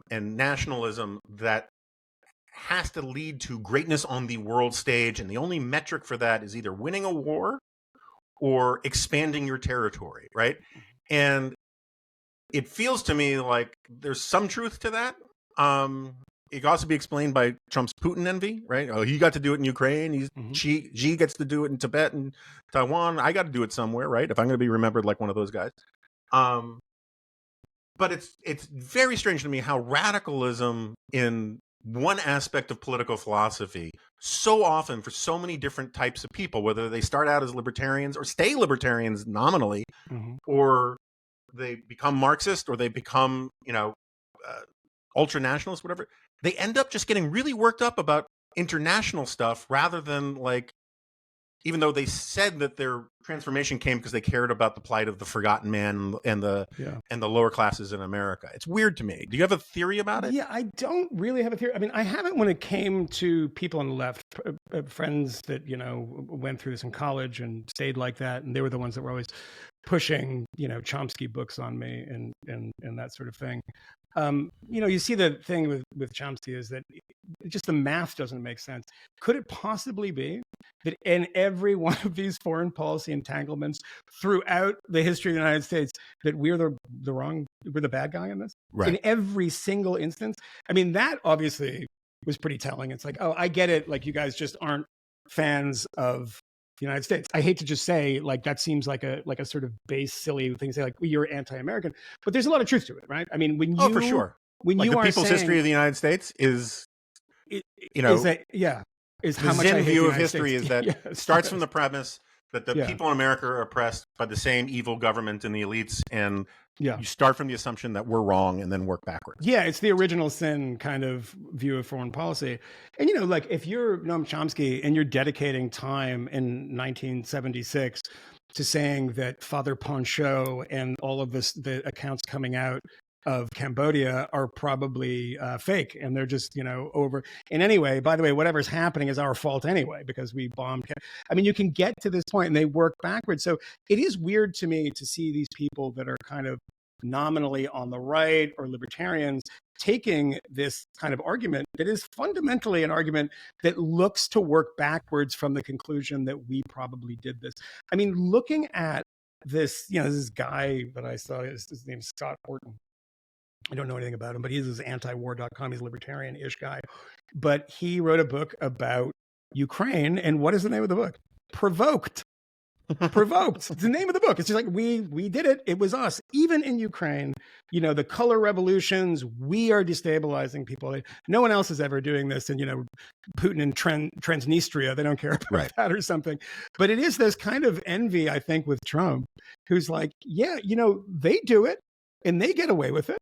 nationalism that has to lead to greatness on the world stage, and the only metric for that is either winning a war or expanding your territory, right? And it feels to me like there's some truth to that. It can also be explained by Trump's Putin envy, right? Oh, he got to do it in Ukraine. Xi gets to do it in Tibet and Taiwan. I got to do it somewhere, right? If I'm going to be remembered like one of those guys. But it's very strange to me how radicalism in one aspect of political philosophy so often for so many different types of people, whether they start out as libertarians or stay libertarians nominally, or they become Marxist or they become, ultra nationalist, whatever, they end up just getting really worked up about international stuff rather than like even though they said that their transformation came because they cared about the plight of the forgotten man and the lower classes in America. It's weird to me. Do you have a theory about it? Yeah, I don't really have a theory. I mean, I haven't when it came to people on the left, friends that, went through this in college and stayed like that. And they were the ones that were always pushing, Chomsky books on me and that sort of thing. You see the thing with Chomsky is that just the math doesn't make sense. Could it possibly be that in every one of these foreign policy entanglements throughout the history of the United States, that we're the bad guy in this? Right. In every single instance? I mean, that obviously was pretty telling. It's like, oh, I get it. Like, you guys just aren't fans of the United States. I hate to just say, like, that seems like a sort of base, silly thing to say, like, well, you're anti-American, but there's a lot of truth to it, right? I mean, when you, for sure, when like you the are people's saying, history of the United States is how much Zen I hate view the of United history States. is that it starts from the premise that the Yeah. people in America are oppressed by the same evil government and the elites, and Yeah. you start from the assumption that we're wrong and then work backwards. Yeah, it's the original sin kind of view of foreign policy. And, like, if you're Noam Chomsky and you're dedicating time in 1976 to saying that Father Ponchot and all of the accounts coming out of Cambodia are probably fake, and they're just, over. And anyway, by the way, whatever's happening is our fault anyway, because we bombed. I mean, you can get to this point and they work backwards. So it is weird to me to see these people that are kind of nominally on the right or libertarians taking this kind of argument that is fundamentally an argument that looks to work backwards from the conclusion that we probably did this. I mean, looking at this, this guy that I saw, his name's Scott Horton. I don't know anything about him, but he's this antiwar.com. He's a libertarian-ish guy. But he wrote a book about Ukraine. And what is the name of the book? Provoked. Provoked. It's the name of the book. It's just like, we did it. It was us. Even in Ukraine, the color revolutions, we are destabilizing people. No one else is ever doing this. And, Putin and Transnistria, they don't care about that or something. But it is this kind of envy, I think, with Trump, who's like, yeah, they do it and they get away with it.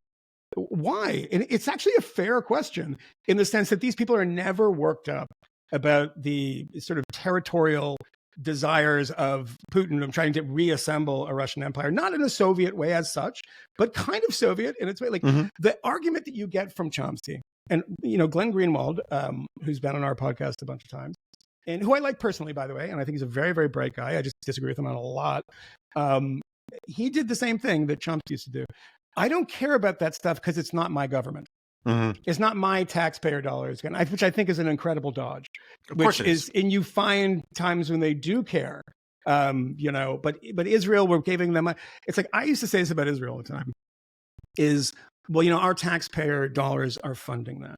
Why? And it's actually a fair question in the sense that these people are never worked up about the sort of territorial desires of Putin of trying to reassemble a Russian empire, not in a Soviet way as such, but kind of Soviet in its way. Like the argument that you get from Chomsky and, Glenn Greenwald, who's been on our podcast a bunch of times and who I like personally, by the way, and I think he's a very, very bright guy. I just disagree with him on a lot. He did the same thing that Chomsky used to do. I don't care about that stuff because it's not my government. It's not my taxpayer dollars, which I think is an incredible dodge. Of course it is. And you find times when they do care, but Israel, we're giving them, it's like, I used to say this about Israel all the time, is, well, our taxpayer dollars are funding that.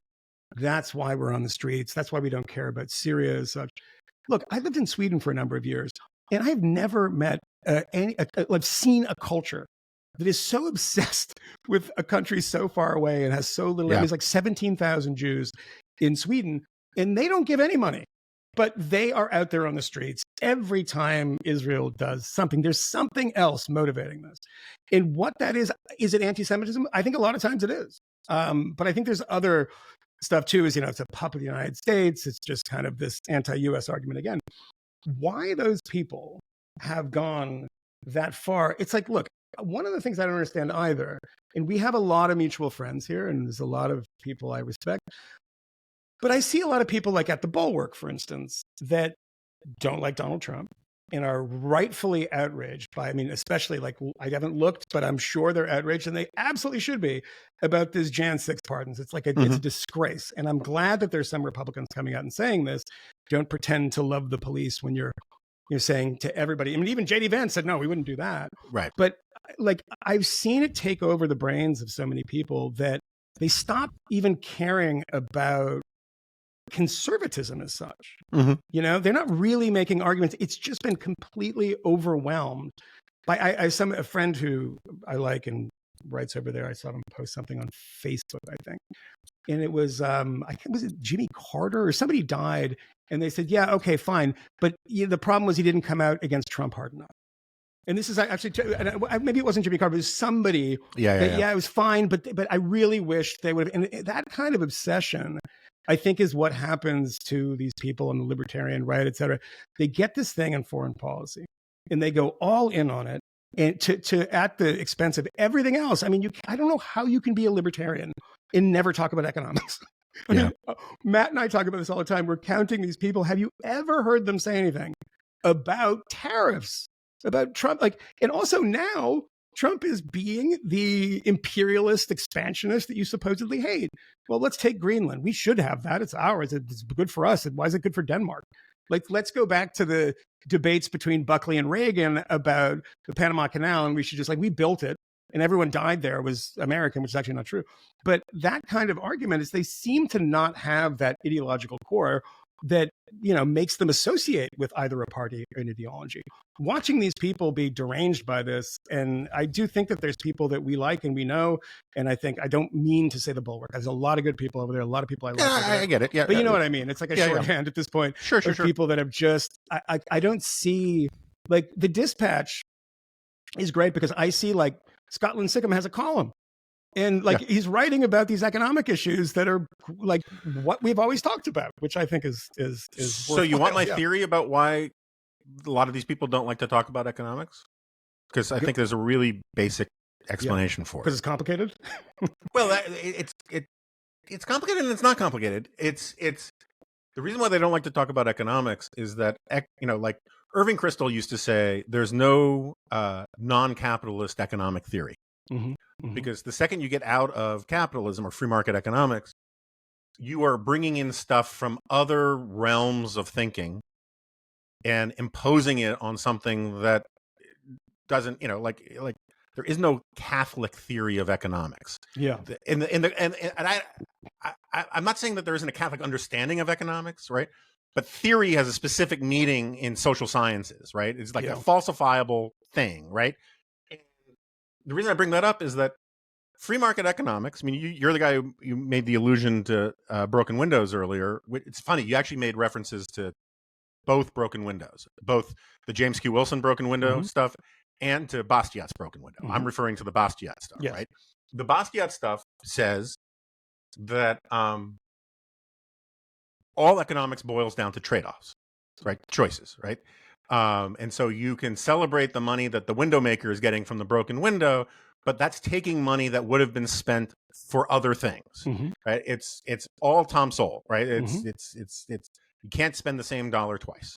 That's why we're on the streets. That's why we don't care about Syria as such. Look, I lived in Sweden for a number of years, and I've never met I've seen a culture that is so obsessed with a country so far away and has so little. There's like 17,000 Jews in Sweden, and they don't give any money, but they are out there on the streets every time Israel does something. There's something else motivating this. And what that is it anti-Semitism? I think a lot of times it is. But I think there's other stuff too, is, it's a puppet of the United States. It's just kind of this anti-US argument again. Why those people have gone that far? It's like, look, one of the things I don't understand either, and we have a lot of mutual friends here, and there's a lot of people I respect, but I see a lot of people, like at the Bulwark, for instance, that don't like Donald Trump and are rightfully outraged by, especially, like, I haven't looked, but I'm sure they're outraged, and they absolutely should be, about this Jan 6 pardons. It's like it's a disgrace. And I'm glad that there's some Republicans coming out and saying this. Don't pretend to love the police when you're saying to everybody. Even J.D. Vance said, no, we wouldn't do that. Right. But like, I've seen it take over the brains of so many people that they stop even caring about conservatism as such. They're not really making arguments. It's just been completely overwhelmed by a friend who I like and writes over there. I saw him post something on Facebook, I think. And it was, I think, was it Jimmy Carter or somebody died? And they said, yeah, okay, fine. But the problem was he didn't come out against Trump hard enough. And this is actually, maybe it wasn't Jimmy Carter, but it was somebody. Yeah, it was fine. But I really wish they would have, and that kind of obsession, I think is what happens to these people in the libertarian right, et cetera. They get this thing in foreign policy and they go all in on it, and to at the expense of everything else. I mean, I don't know how you can be a libertarian and never talk about economics. I mean, Matt and I talk about this all the time. We're counting these people. Have you ever heard them say anything about tariffs, about Trump? Like, and also now Trump is being the imperialist expansionist that you supposedly hate. Well, let's take Greenland. We should have that. It's ours. It's good for us. And why is it good for Denmark? Like, let's go back to the debates between Buckley and Reagan about the Panama Canal. And we should just, like, we built it and everyone died there was American, which is actually not true. But that kind of argument is they seem to not have that ideological core that, you know, makes them associate with either a party or an ideology. Watching these people be deranged by this, and I do think that there's people that we like and we know, and I think, I don't mean to say the Bulwark. There's a lot of good people over there, a lot of people I like. I get it. Yeah, but you know what I mean? It's like a shorthand at this point. Sure. People that have just, I don't see, like, the Dispatch is great because I see, like, Scotland Sickham has a column. And like he's writing about these economic issues that are like what we've always talked about, which I think is so you want my theory about why a lot of these people don't like to talk about economics? Because I think there's a really basic explanation for it. Because it's complicated. Well, it's complicated and it's not complicated. It's the reason why they don't like to talk about economics is that, you know, like Irving Kristol used to say, there's no non-capitalist economic theory. Because the second you get out of capitalism or free market economics, you are bringing in stuff from other realms of thinking and imposing it on something that doesn't, you know, like there is no Catholic theory of economics. Yeah. And I'm not saying that there isn't a Catholic understanding of economics, right? But theory has a specific meaning in social sciences, right? It's like a falsifiable thing, right? The reason I bring that up is that free market economics, I mean, you're the guy who you made the allusion to broken windows earlier. It's funny, you actually made references to both broken windows, both the James Q. Wilson broken window stuff and to Bastiat's broken window. I'm referring to the Bastiat stuff, right? The Bastiat stuff says that all economics boils down to trade-offs, right? Choices, right? And so you can celebrate the money that the window maker is getting from the broken window, but that's taking money that would have been spent for other things, right? It's all Tom Sowell, right? It's you can't spend the same dollar twice.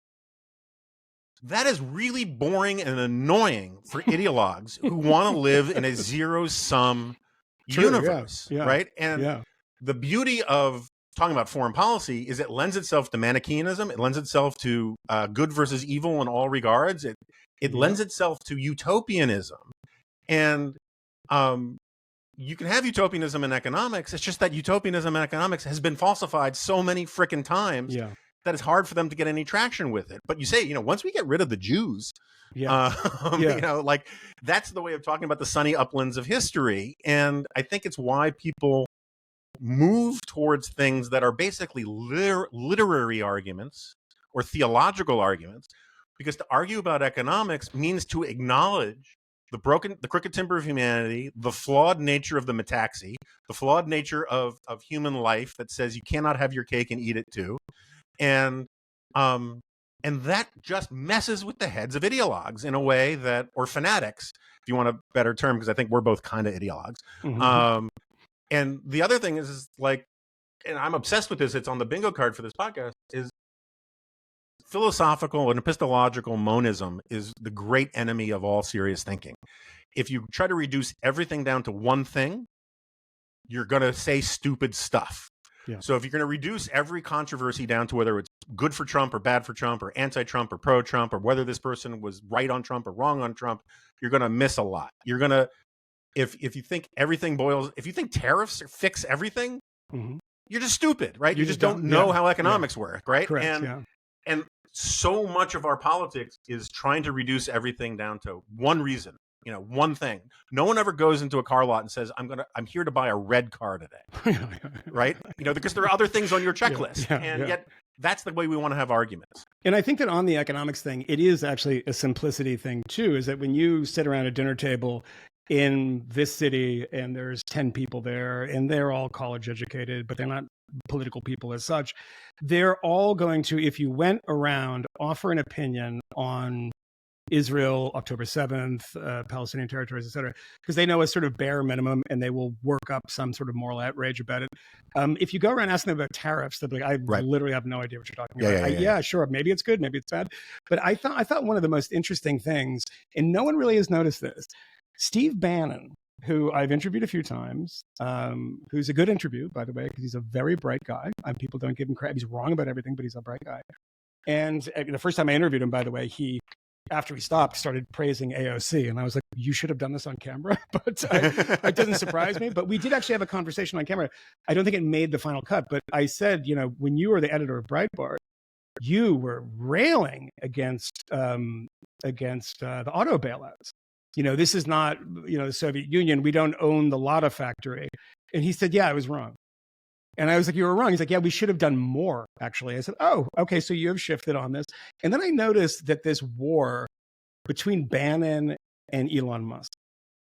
That is really boring and annoying for ideologues who want to live in a zero-sum universe, right? And the beauty of talking about foreign policy is it lends itself to Manichaeanism. It lends itself to good versus evil in all regards. It lends itself to utopianism. And you can have utopianism in economics. It's just that utopianism in economics has been falsified so many frickin' times that it's hard for them to get any traction with it. But you say, you know, once we get rid of the Jews, you know, like that's the way of talking about the sunny uplands of history. And I think it's why people move towards things that are basically literary arguments or theological arguments, because to argue about economics means to acknowledge the crooked timber of humanity, the flawed nature of the metaxy, the flawed nature of human life that says you cannot have your cake and eat it too. And that just messes with the heads of ideologues in a way that, or fanatics, if you want a better term, because I think we're both kind of ideologues. And the other thing is like, and I'm obsessed with this, it's on the bingo card for this podcast, is philosophical and epistemological monism is the great enemy of all serious thinking. If you try to reduce everything down to one thing, you're going to say stupid stuff. So if you're going to reduce every controversy down to whether it's good for Trump or bad for Trump or anti-Trump or pro-Trump or whether this person was right on Trump or wrong on Trump, you're going to miss a lot. You're going to, if you think everything boils, if you think tariffs fix everything, you're just stupid, right? You just don't know how economics work, right? Correct, and so much of our politics is trying to reduce everything down to one reason, you know, one thing. No one ever goes into a car lot and says, I'm here to buy a red car today, right? You know, because there are other things on your checklist, yet that's the way we want to have arguments. And I think that on the economics thing, it is actually a simplicity thing too, is that when you sit around a dinner table in this city and there's 10 people there and they're all college educated, but they're not political people as such, they're all going to, if you went around, offer an opinion on Israel, October 7th, Palestinian territories, et cetera, because they know a sort of bare minimum and they will work up some sort of moral outrage about it. If you go around asking them about tariffs, they'll be like, I literally have no idea what you're talking about. Yeah, sure. Maybe it's good. Maybe it's bad. But I thought one of the most interesting things, and no one really has noticed this, Steve Bannon, who I've interviewed a few times, who's a good interview, by the way, because he's a very bright guy. People don't give him credit. He's wrong about everything, but he's a bright guy. And the first time I interviewed him, by the way, after he stopped, started praising AOC. And I was like, you should have done this on camera. But it doesn't surprise me. But we did actually have a conversation on camera. I don't think it made the final cut. But I said, when you were the editor of Breitbart, you were railing against the auto bailouts. This is not, the Soviet Union. We don't own the Lada factory. And he said, yeah, I was wrong. And I was like, you were wrong. He's like, yeah, we should have done more, actually. I said, oh, okay, so you have shifted on this. And then I noticed that this war between Bannon and Elon Musk,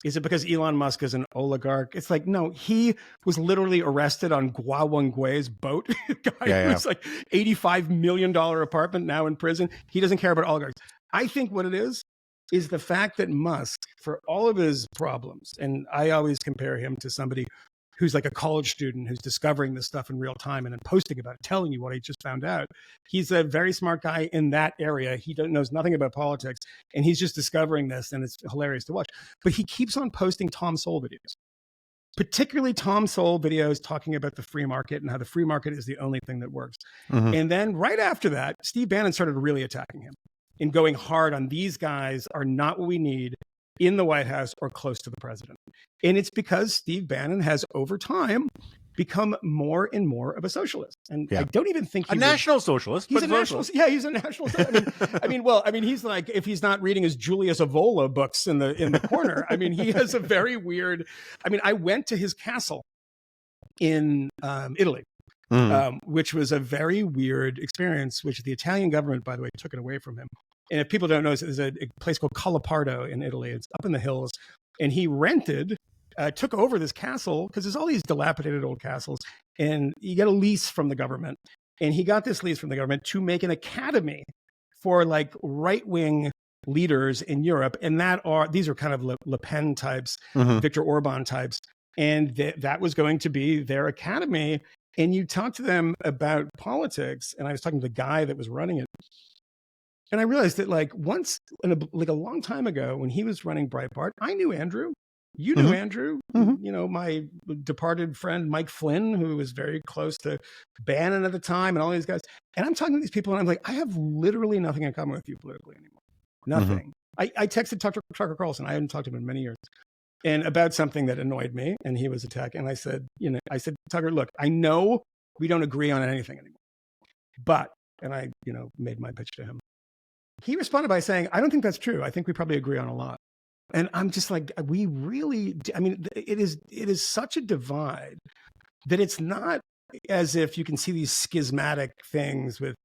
is it because Elon Musk is an oligarch? It's like, no, he was literally arrested on Gua Wengwe's boat. Guy who's like $85 million apartment, now in prison. He doesn't care about oligarchs. I think what it is the fact that Musk, for all of his problems, and I always compare him to somebody who's like a college student who's discovering this stuff in real time and then posting about it, telling you what he just found out. He's a very smart guy in that area. He knows nothing about politics, and he's just discovering this, and it's hilarious to watch. But he keeps on posting Tom Sowell videos, particularly Tom Sowell videos talking about the free market and how the free market is the only thing that works. Mm-hmm. And then right after that, Steve Bannon started really attacking him and going hard on these guys are not what we need in the White House or close to the president. And it's because Steve Bannon has, over time, become more and more of a socialist. And I don't even think he's a national socialist. He's a nationalist. Yeah, he's a nationalist. I mean, he's like, if he's not reading his Julius Evola books in the corner, I mean, he has a very weird. I mean, I went to his castle in Italy, which was a very weird experience, which the Italian government, by the way, took it away from him. And if people don't know, there's a place called Calapardo in Italy. It's up in the hills. And he took over this castle, because there's all these dilapidated old castles. And you get a lease from the government. And he got this lease from the government to make an academy for like right-wing leaders in Europe. And these are kind of Le Pen types, Viktor Orban types. And that was going to be their academy. And you talk to them about politics. And I was talking to the guy that was running it. And I realized that like a long time ago when he was running Breitbart, I knew Andrew. You knew Andrew, my departed friend, Mike Flynn, who was very close to Bannon at the time and all these guys. And I'm talking to these people and I'm like, I have literally nothing in common with you politically anymore. Nothing. I texted Tucker Carlson. I hadn't talked to him in many years. And about something that annoyed me, and he was attacking. And I said, Tucker, look, I know we don't agree on anything anymore. But, and I, made my pitch to him. He responded by saying, I don't think that's true. I think we probably agree on a lot. And I'm just like, we really, it is such a divide that it's not as if you can see these schismatic things with,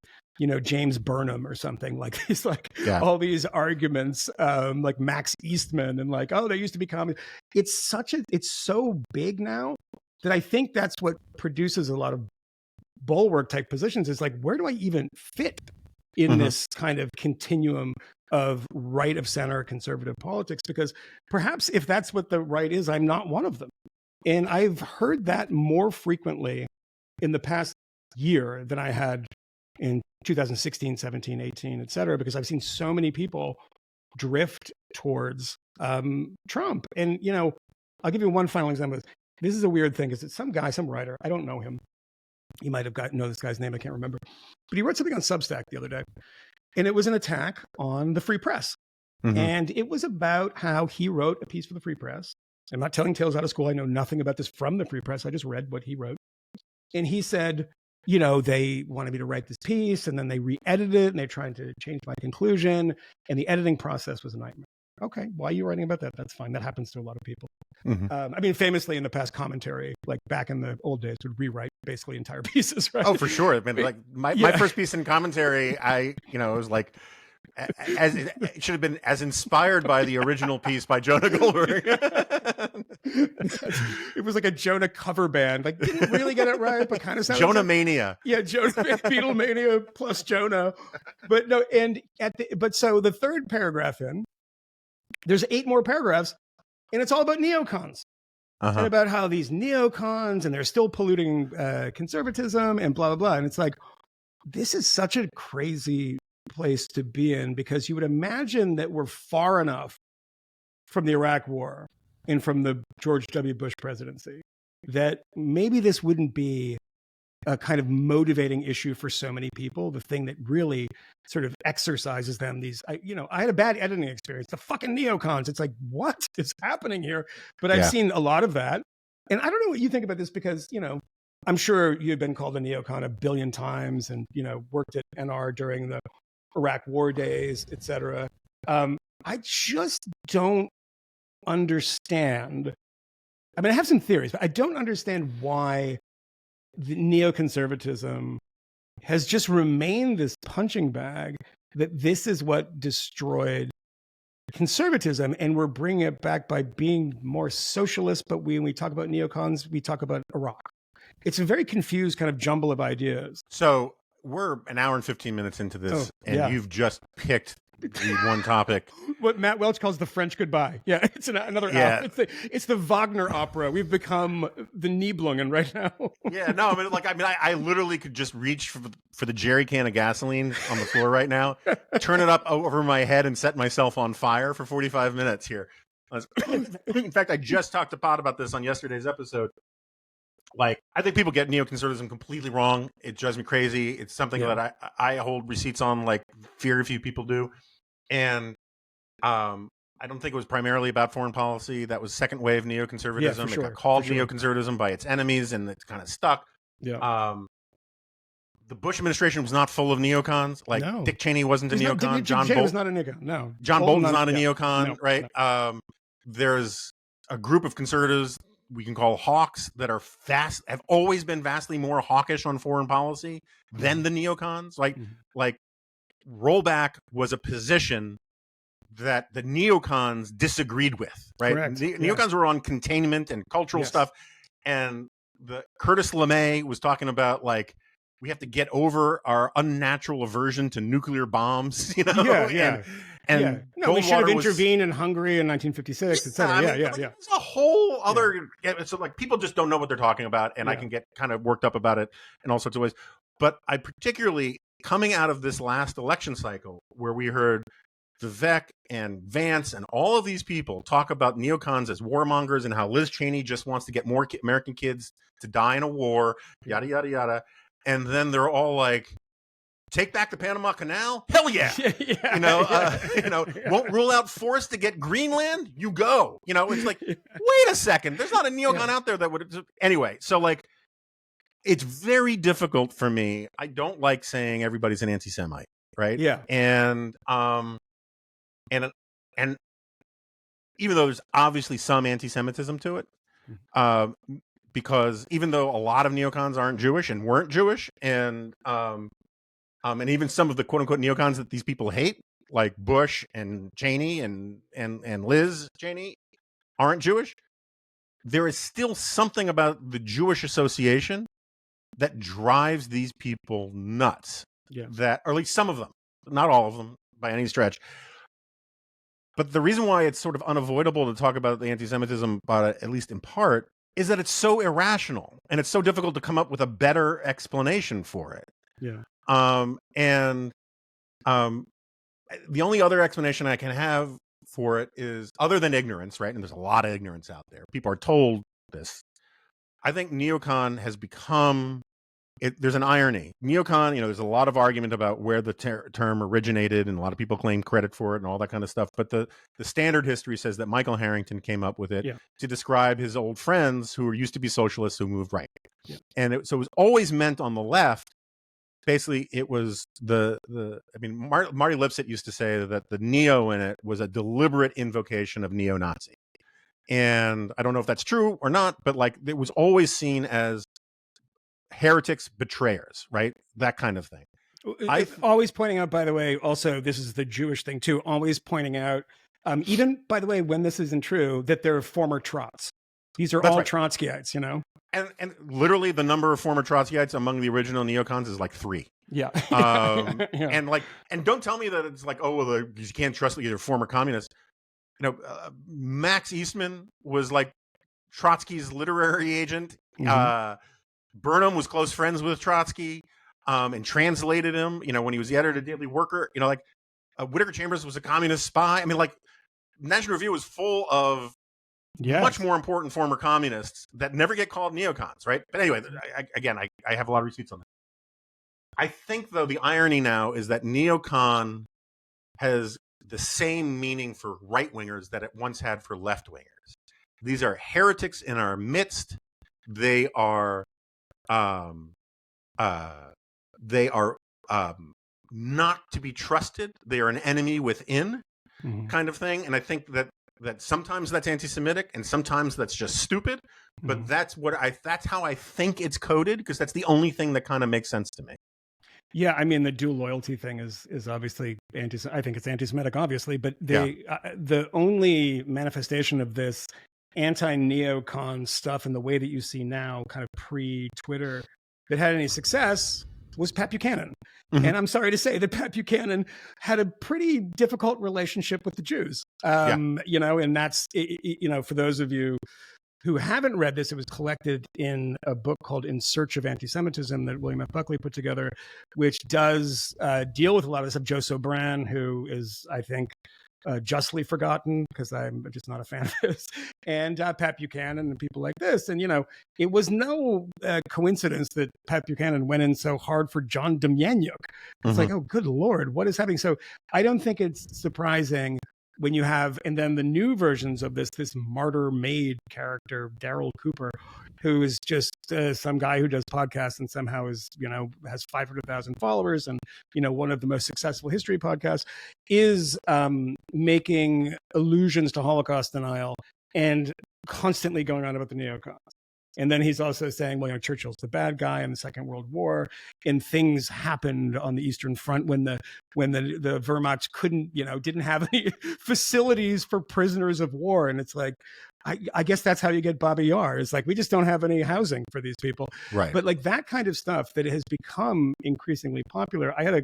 James Burnham or something like these, all these arguments, like Max Eastman and like, oh, there used to be comedy. It's so big now that I think that's what produces a lot of bulwark type positions is like, where do I even fit in this kind of continuum of right of center conservative politics? Because perhaps if that's what the right is, I'm not one of them. And I've heard that more frequently in the past year than I had in 2016, 17, 18, et cetera, because I've seen so many people drift towards Trump. And, I'll give you one final example. This is a weird thing because it's some guy, some writer, I don't know him. You might have know this guy's name, I can't remember. But he wrote something on Substack the other day. And it was an attack on the free press. And it was about how he wrote a piece for the free press. I'm not telling tales out of school. I know nothing about this from the free press. I just read what he wrote. And he said, they wanted me to write this piece and then they re-edited it and they're trying to change my conclusion. And the editing process was a nightmare. Okay, why are you writing about that? That's fine. That happens to a lot of people. Famously in the past, commentary, like back in the old days, would rewrite basically entire pieces, right? Oh, for sure. Like my first piece in commentary, it was like, as it should have been as inspired by the original piece by Jonah Goldberg. It was like a Jonah cover band. Like, didn't really get it right, but kind of sounded Jonah Mania. Yeah, Jonah Beatlemania plus Jonah. But no, and but so the third paragraph in, there's 8 more paragraphs, and it's all about neocons. And about how these neocons and they're still polluting conservatism and blah, blah, blah. And it's like, this is such a crazy place to be in, because you would imagine that we're far enough from the Iraq War and from the George W. Bush presidency that maybe this wouldn't be a kind of motivating issue for so many people. The thing that really sort of exercises them. I had a bad editing experience. The fucking neocons. It's like, what is happening here? But I've seen a lot of that. And I don't know what you think about this, because, I'm sure you've been called a neocon a billion times and, worked at NR during the Iraq war days, et cetera. I just don't understand. I mean, I have some theories, but I don't understand why the neoconservatism has just remained this punching bag, that this is what destroyed conservatism, and we're bringing it back by being more socialist. But when we talk about neocons, we talk about Iraq. It's a very confused kind of jumble of ideas. So we're an hour and 15 minutes into this, you've just picked the one topic. What Matt Welch calls the French goodbye. Yeah, it's another opera. It's the Wagner opera. We've become the Nibelungen right now. I literally could just reach for the jerry can of gasoline on the floor right now, turn it up over my head, and set myself on fire for 45 minutes here. In fact, I just talked to Pod about this on yesterday's episode. Like, I think people get neoconservatism completely wrong. It drives me crazy. It's something that I hold receipts on, like very few people do. And I don't think it was primarily about foreign policy. That was second wave neoconservatism. It got called neoconservatism by its enemies, and it's kind of stuck. Yeah. The Bush administration was not full of neocons. Like, Dick Cheney wasn't a neocon. John Bolton was not a neocon. No. John Bolton's not a neocon, right? No. There's a group of conservatives we can call hawks that are have always been vastly more hawkish on foreign policy than the neocons. Like rollback was a position that the neocons disagreed with, right? Correct. Neocons were on containment and cultural stuff. And Curtis LeMay was talking about, like, we have to get over our unnatural aversion to nuclear bombs, No, we should have intervened in Hungary in 1956, et cetera. It's a whole other. So, like, people just don't know what they're talking about, and I can get kind of worked up about it in all sorts of ways. But I particularly, coming out of this last election cycle, where we heard Vivek and Vance and all of these people talk about neocons as warmongers and how Liz Cheney just wants to get more American kids to die in a war, yada yada yada. And then they're all like, take back the Panama Canal? Hell yeah. Won't rule out force to get Greenland? You go. It's like, wait a second. There's not a neocon out there that would. Anyway, so, like, it's very difficult for me. I don't like saying everybody's an anti-Semite, right? Yeah. And even though there's obviously some anti-Semitism to it, because even though a lot of neocons aren't Jewish and weren't Jewish, and even some of the quote unquote neocons that these people hate, like Bush and Cheney and Liz Cheney, aren't Jewish, there is still something about the Jewish association that drives these people nuts. Yeah. That, or at least some of them, not all of them by any stretch. But the reason why it's sort of unavoidable to talk about the anti-Semitism, about it, at least in part, is that it's so irrational and it's so difficult to come up with a better explanation for it. Yeah. The only other explanation I can have for it is, other than ignorance, right? And there's a lot of ignorance out there. People are told this. I think neocon has become, there's an irony. Neocon, there's a lot of argument about where the term originated, and a lot of people claim credit for it and all that kind of stuff. But the standard history says that Michael Harrington came up with it to describe his old friends who used to be socialists who moved right. Yeah. And so it was always meant on the left. Basically, it was Marty Lipset used to say that the neo in it was a deliberate invocation of neo-Nazi. And I don't know if that's true or not, but, like, it was always seen as heretics, betrayers, right? That kind of thing. Always pointing out, by the way, also, this is the Jewish thing too, always pointing out Even, by the way, when this isn't true, that they're former Trots. These are That's all right. Trotskyites, you know? And literally the number of former Trotskyites among the original neocons is like 3. Yeah. Yeah. And don't tell me that it's like, oh, well, you can't trust these are former communists. Max Eastman was like Trotsky's literary agent. Burnham was close friends with Trotsky, and translated him, when he was the editor of Daily Worker. Whittaker Chambers was a communist spy. I mean, like, National Review was full of much more important former communists that never get called neocons, right? But anyway, I have a lot of receipts on that. I think, though, the irony now is that neocon has the same meaning for right-wingers that it once had for left-wingers. These are heretics in our midst. They are not to be trusted. They are an enemy within, kind of thing. And I think that sometimes that's anti-Semitic and sometimes that's just stupid. But that's how I think it's coded, because that's the only thing that kind of makes sense to me. Yeah, I mean, the dual loyalty thing is obviously I think it's anti-Semitic, obviously, but the only manifestation of this anti-neocon stuff in the way that you see now, kind of pre-Twitter, that had any success was Pat Buchanan. And I'm sorry to say that Pat Buchanan had a pretty difficult relationship with the Jews. And that's, for those of you who haven't read this, it was collected in a book called In Search of Anti-Semitism that William F. Buckley put together, which does deal with a lot of this stuff. Joe Sobran, who is, I think, justly forgotten, because I'm just not a fan of this, and Pat Buchanan and people like this. And, it was no coincidence that Pat Buchanan went in so hard for John Demjanjuk. It's like, oh, good Lord, what is happening? So I don't think it's surprising when you have, and then the new versions of this martyr maid character, Daryl Cooper, who is just some guy who does podcasts and somehow is, has 500,000 followers and, one of the most successful history podcasts, is making allusions to Holocaust denial and constantly going on about the neocons. And then he's also saying, well, Churchill's the bad guy in the Second World War, and things happened on the Eastern Front when the Wehrmacht didn't have any facilities for prisoners of war. And it's like, I guess that's how you get Bobby Yar. It's like, we just don't have any housing for these people. Right. But like that kind of stuff that has become increasingly popular. I had a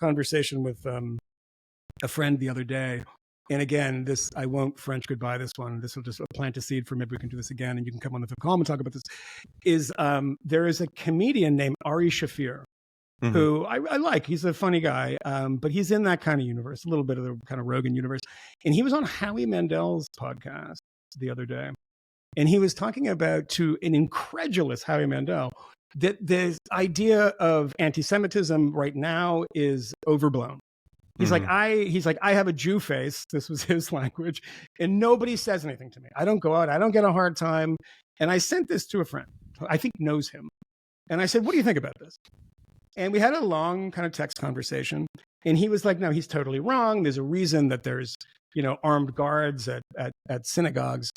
conversation with a friend the other day. And again, I won't French goodbye this one. This will just plant a seed for maybe we can do this again, and you can come on the call and talk about this. There is a comedian named Ari Shafir, who I like. He's a funny guy, but he's in that kind of universe, a little bit of the kind of Rogan universe. And he was on Howie Mandel's podcast the other day, and he was talking about, to an incredulous Howie Mandel, that this idea of anti-Semitism right now is overblown. He's like, I have a Jew face. This was his language. And nobody says anything to me. I don't go out. I don't get a hard time. And I sent this to a friend who I think knows him. And I said, what do you think about this? And we had a long kind of text conversation. And he was like, no, he's totally wrong. There's a reason that there's, armed guards at synagogues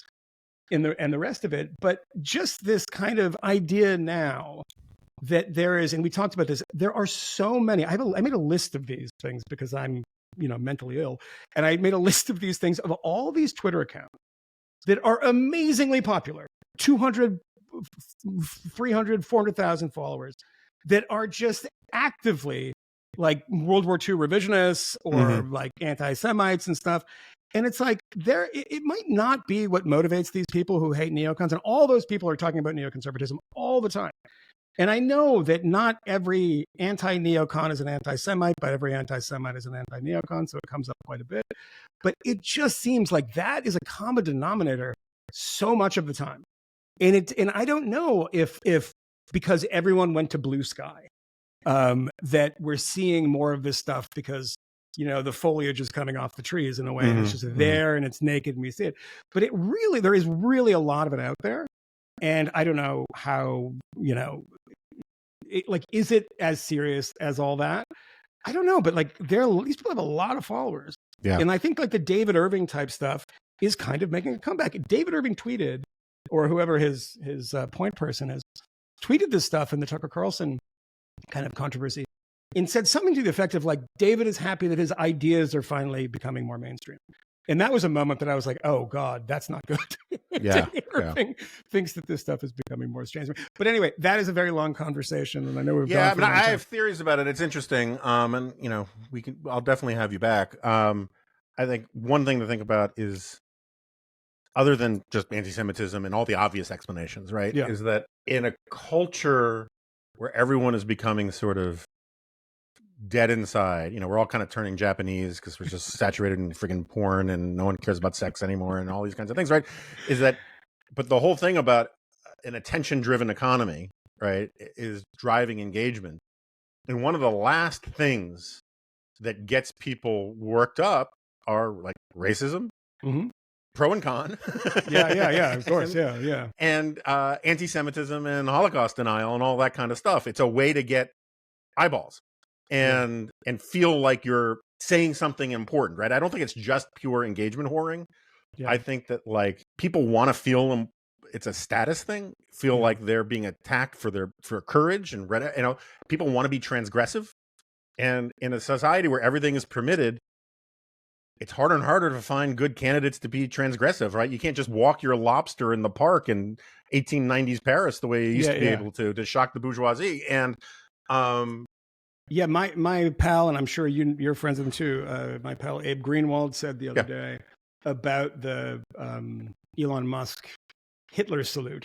and the rest of it. But just this kind of idea now that there is, and we talked about this, there are so many. I made a list of these things because I'm, mentally ill. And I made a list of these things, of all these Twitter accounts that are amazingly popular, 200, 300, 400,000 followers, that are just actively like World War II revisionists or like anti-Semites and stuff. And it's like, it might not be what motivates these people who hate neocons. And all those people are talking about neoconservatism all the time. And I know that not every anti-neocon is an anti-Semite, but every anti-Semite is an anti-neocon, so it comes up quite a bit. But it just seems like that is a common denominator so much of the time. And I don't know if because everyone went to Blue Sky, that we're seeing more of this stuff because, the foliage is coming off the trees in a way, and it's just there and it's naked and we see it. But there is really a lot of it out there. And I don't know how, is it as serious as all that? I don't know, but like these people have a lot of followers. Yeah. And I think like the David Irving type stuff is kind of making a comeback. David Irving tweeted, or whoever his point person is, tweeted this stuff in the Tucker Carlson kind of controversy and said something to the effect of like, David is happy that his ideas are finally becoming more mainstream. And that was a moment that I was like, oh God, that's not good. Yeah. Thinks that this stuff is becoming more strange. But anyway, that is a very long conversation. And I know we've Yeah, gone for I have theories about it. It's interesting. And you know, I'll definitely have you back. I think one thing to think about is, other than just anti-Semitism and all the obvious explanations, right? Yeah. Is that in a culture where everyone is becoming sort of dead inside, you know, we're all kind of turning Japanese because we're just saturated in freaking porn and no one cares about sex anymore and all these kinds of things, right? But the whole thing about an attention-driven economy, right, is driving engagement. And one of the last things that gets people worked up are like racism, pro and con. Yeah, of course. Yeah. And anti-Semitism and Holocaust denial and all that kind of stuff. It's a way to get eyeballs and feel like you're saying something important, right? I don't think it's just pure engagement whoring. Yeah. I think that like people want to feel it's a status thing, feel like they're being attacked for courage and you know, people want to be transgressive. And in a society where everything is permitted, it's harder and harder to find good candidates to be transgressive, right? You can't just walk your lobster in the park in 1890s Paris the way you used to be able to shock the bourgeoisie. And my pal, and I'm sure you're friends with him too, my pal Abe Greenwald said the other day about the Elon Musk Hitler salute.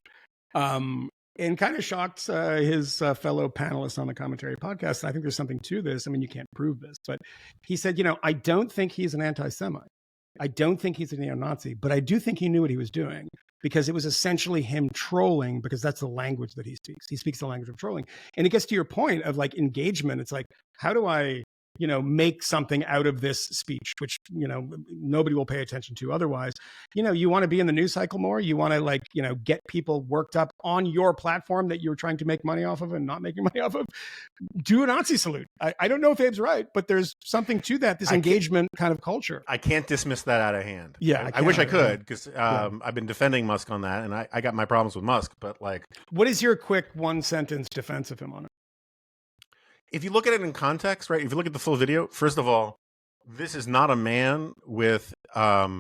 And kind of shocked his fellow panelists on the commentary podcast. I think there's something to this. I mean, you can't prove this, but he said, you know, I don't think he's an anti-Semite. I don't think he's a neo-Nazi, but I do think he knew what he was doing, because it was essentially him trolling, because that's the language that he speaks. He speaks the language of trolling. And it gets to your point of like engagement. It's like, how do I, you know, make something out of this speech, which, you know, nobody will pay attention to otherwise. You know, you want to be in the news cycle more. You want to, like, you know, get people worked up on your platform that you're trying to make money off of and not making money off of. Do a Nazi salute. I don't know if Abe's right, but there's something to that, this engagement kind of culture. I can't dismiss that out of hand. Yeah. I wish I could, because I've been defending Musk on that, and I got my problems with Musk, but like. What is your quick one sentence defense of him on it? If you look at it in context, right? If you look at the full video, first of all, this is not a man with a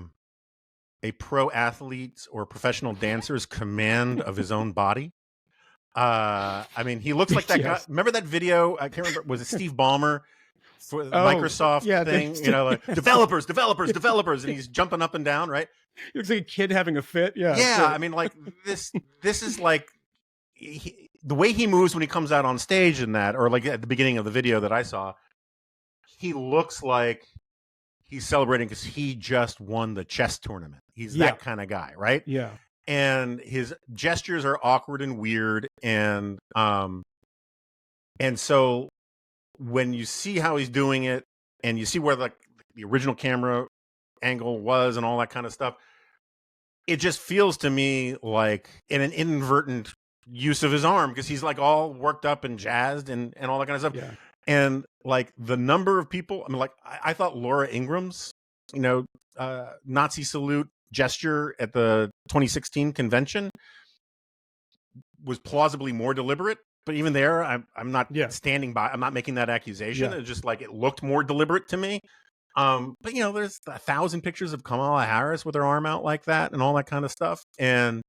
pro athlete's or professional dancer's command of his own body. I mean, he looks like that guy. Remember that video? I can't remember. Was it Steve Ballmer for the Microsoft thing? You know, like developers, and he's jumping up and down, right? He looks like a kid having a fit. Yeah. Yeah. I mean, like this is like. The way he moves when he comes out on stage in that, or like at the beginning of the video that I saw, he looks like he's celebrating because he just won the chess tournament. He's that kind of guy, right? Yeah. And his gestures are awkward and weird. And so when you see how he's doing it and you see where like the original camera angle was and all that kind of stuff, it just feels to me like an inadvertent use of his arm, because he's like all worked up and jazzed and all that kind of stuff. Yeah. And like the number of people, I mean, like I thought Laura Ingram's, you know, Nazi salute gesture at the 2016 convention was plausibly more deliberate. But even there, I'm not standing by. I'm not making that accusation. It's just like it looked more deliberate to me. But you know, there's 1,000 pictures of Kamala Harris with her arm out like that and all that kind of stuff. And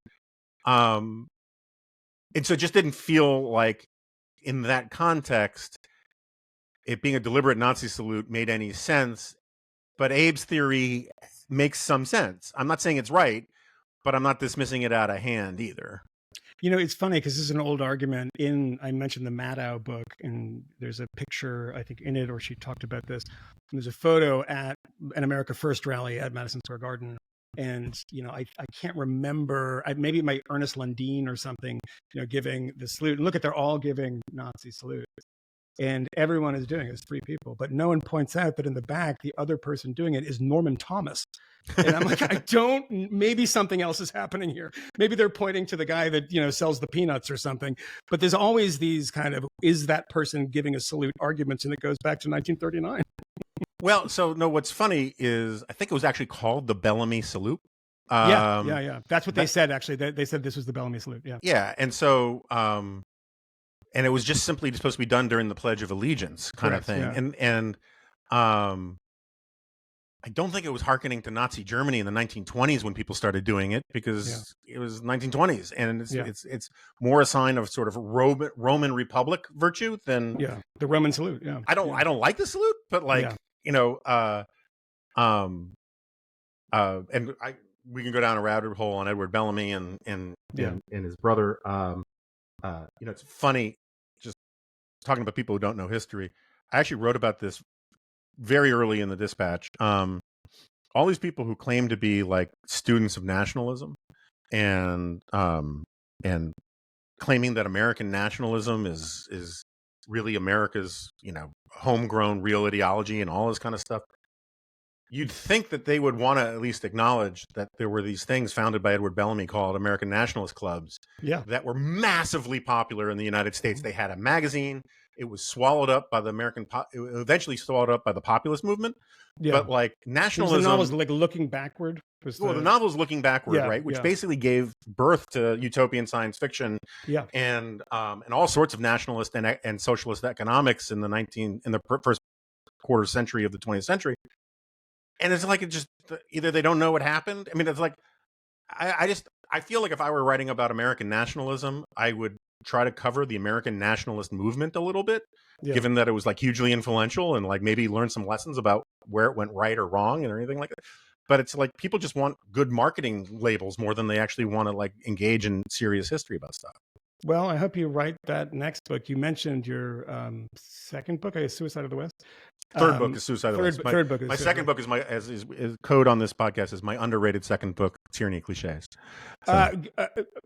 so it just didn't feel like, in that context, it being a deliberate Nazi salute made any sense. But Abe's theory makes some sense. I'm not saying it's right, but I'm not dismissing it out of hand either. You know, it's funny because this is an old argument. I mentioned the Maddow book, and there's a picture, I think, in it, or she talked about this. And there's a photo at an America First rally at Madison Square Garden. And, you know, I can't remember, maybe it might Ernest Lundeen or something, you know, giving the salute. And look at, they're all giving Nazi salutes. And everyone is doing it. It's 3 people. But no one points out that in the back, the other person doing it is Norman Thomas. And I'm like, maybe something else is happening here. Maybe they're pointing to the guy that, you know, sells the peanuts or something. But there's always these kind of, is that person giving a salute arguments? And it goes back to 1939. Well, so no, what's funny is I think it was actually called the Bellamy Salute. Yeah. That's what they said, actually. They said this was the Bellamy Salute. Yeah. Yeah. And so, and it was just simply supposed to be done during the Pledge of Allegiance kind of thing. Yeah. I don't think it was hearkening to Nazi Germany in the 1920s when people started doing it, because it was 1920s, and it's more a sign of sort of Roman Republic virtue than the Roman salute. I don't like the salute, but like and we can go down a rabbit hole on Edward Bellamy and his brother. It's funny just talking about people who don't know history. I actually wrote about this very early in the Dispatch. All these people who claim to be like students of nationalism and claiming that American nationalism is really America's, homegrown real ideology and all this kind of stuff. You'd think that they would want to at least acknowledge that there were these things founded by Edward Bellamy called American nationalist clubs that were massively popular in the United States. They had a magazine. It was swallowed up by the eventually swallowed up by the populist movement. But like nationalism, the novel was like looking backward. The novel is looking backward, right? Which basically gave birth to utopian science fiction, and all sorts of nationalist and socialist economics in the first quarter century of the 20th century. And it's like, either they don't know what happened. I mean, it's like, I feel like if I were writing about American nationalism, I would try to cover the American nationalist movement a little bit, given that it was like hugely influential, and like maybe learn some lessons about where it went right or wrong or anything like that. But it's like people just want good marketing labels more than they actually want to like engage in serious history about stuff. Well, I hope you write that next book. You mentioned your second book, Suicide of the West. Third book is Suicide of the West. Third book is my second book is is code on this podcast is my underrated second book, Tyranny Cliches. So.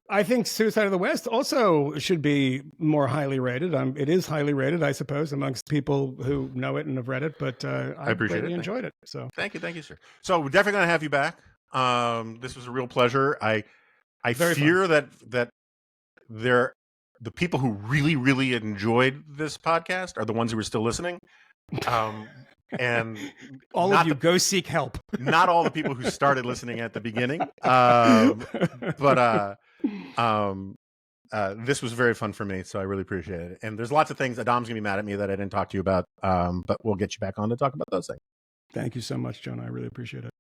I think Suicide of the West also should be more highly rated. It is highly rated, I suppose, amongst people who know it and have read it. But I appreciate it. Enjoyed it. So thank you, sir. So we're definitely going to have you back. This was a real pleasure. I fear that the people who really, really enjoyed this podcast are the ones who are still listening. And all of you go seek help. Not all the people who started listening at the beginning. This was very fun for me, so I really appreciate it. And there's lots of things Adam's gonna be mad at me that I didn't talk to you about, but we'll get you back on to talk about those things. Thank you so much, Jonah. I really appreciate it.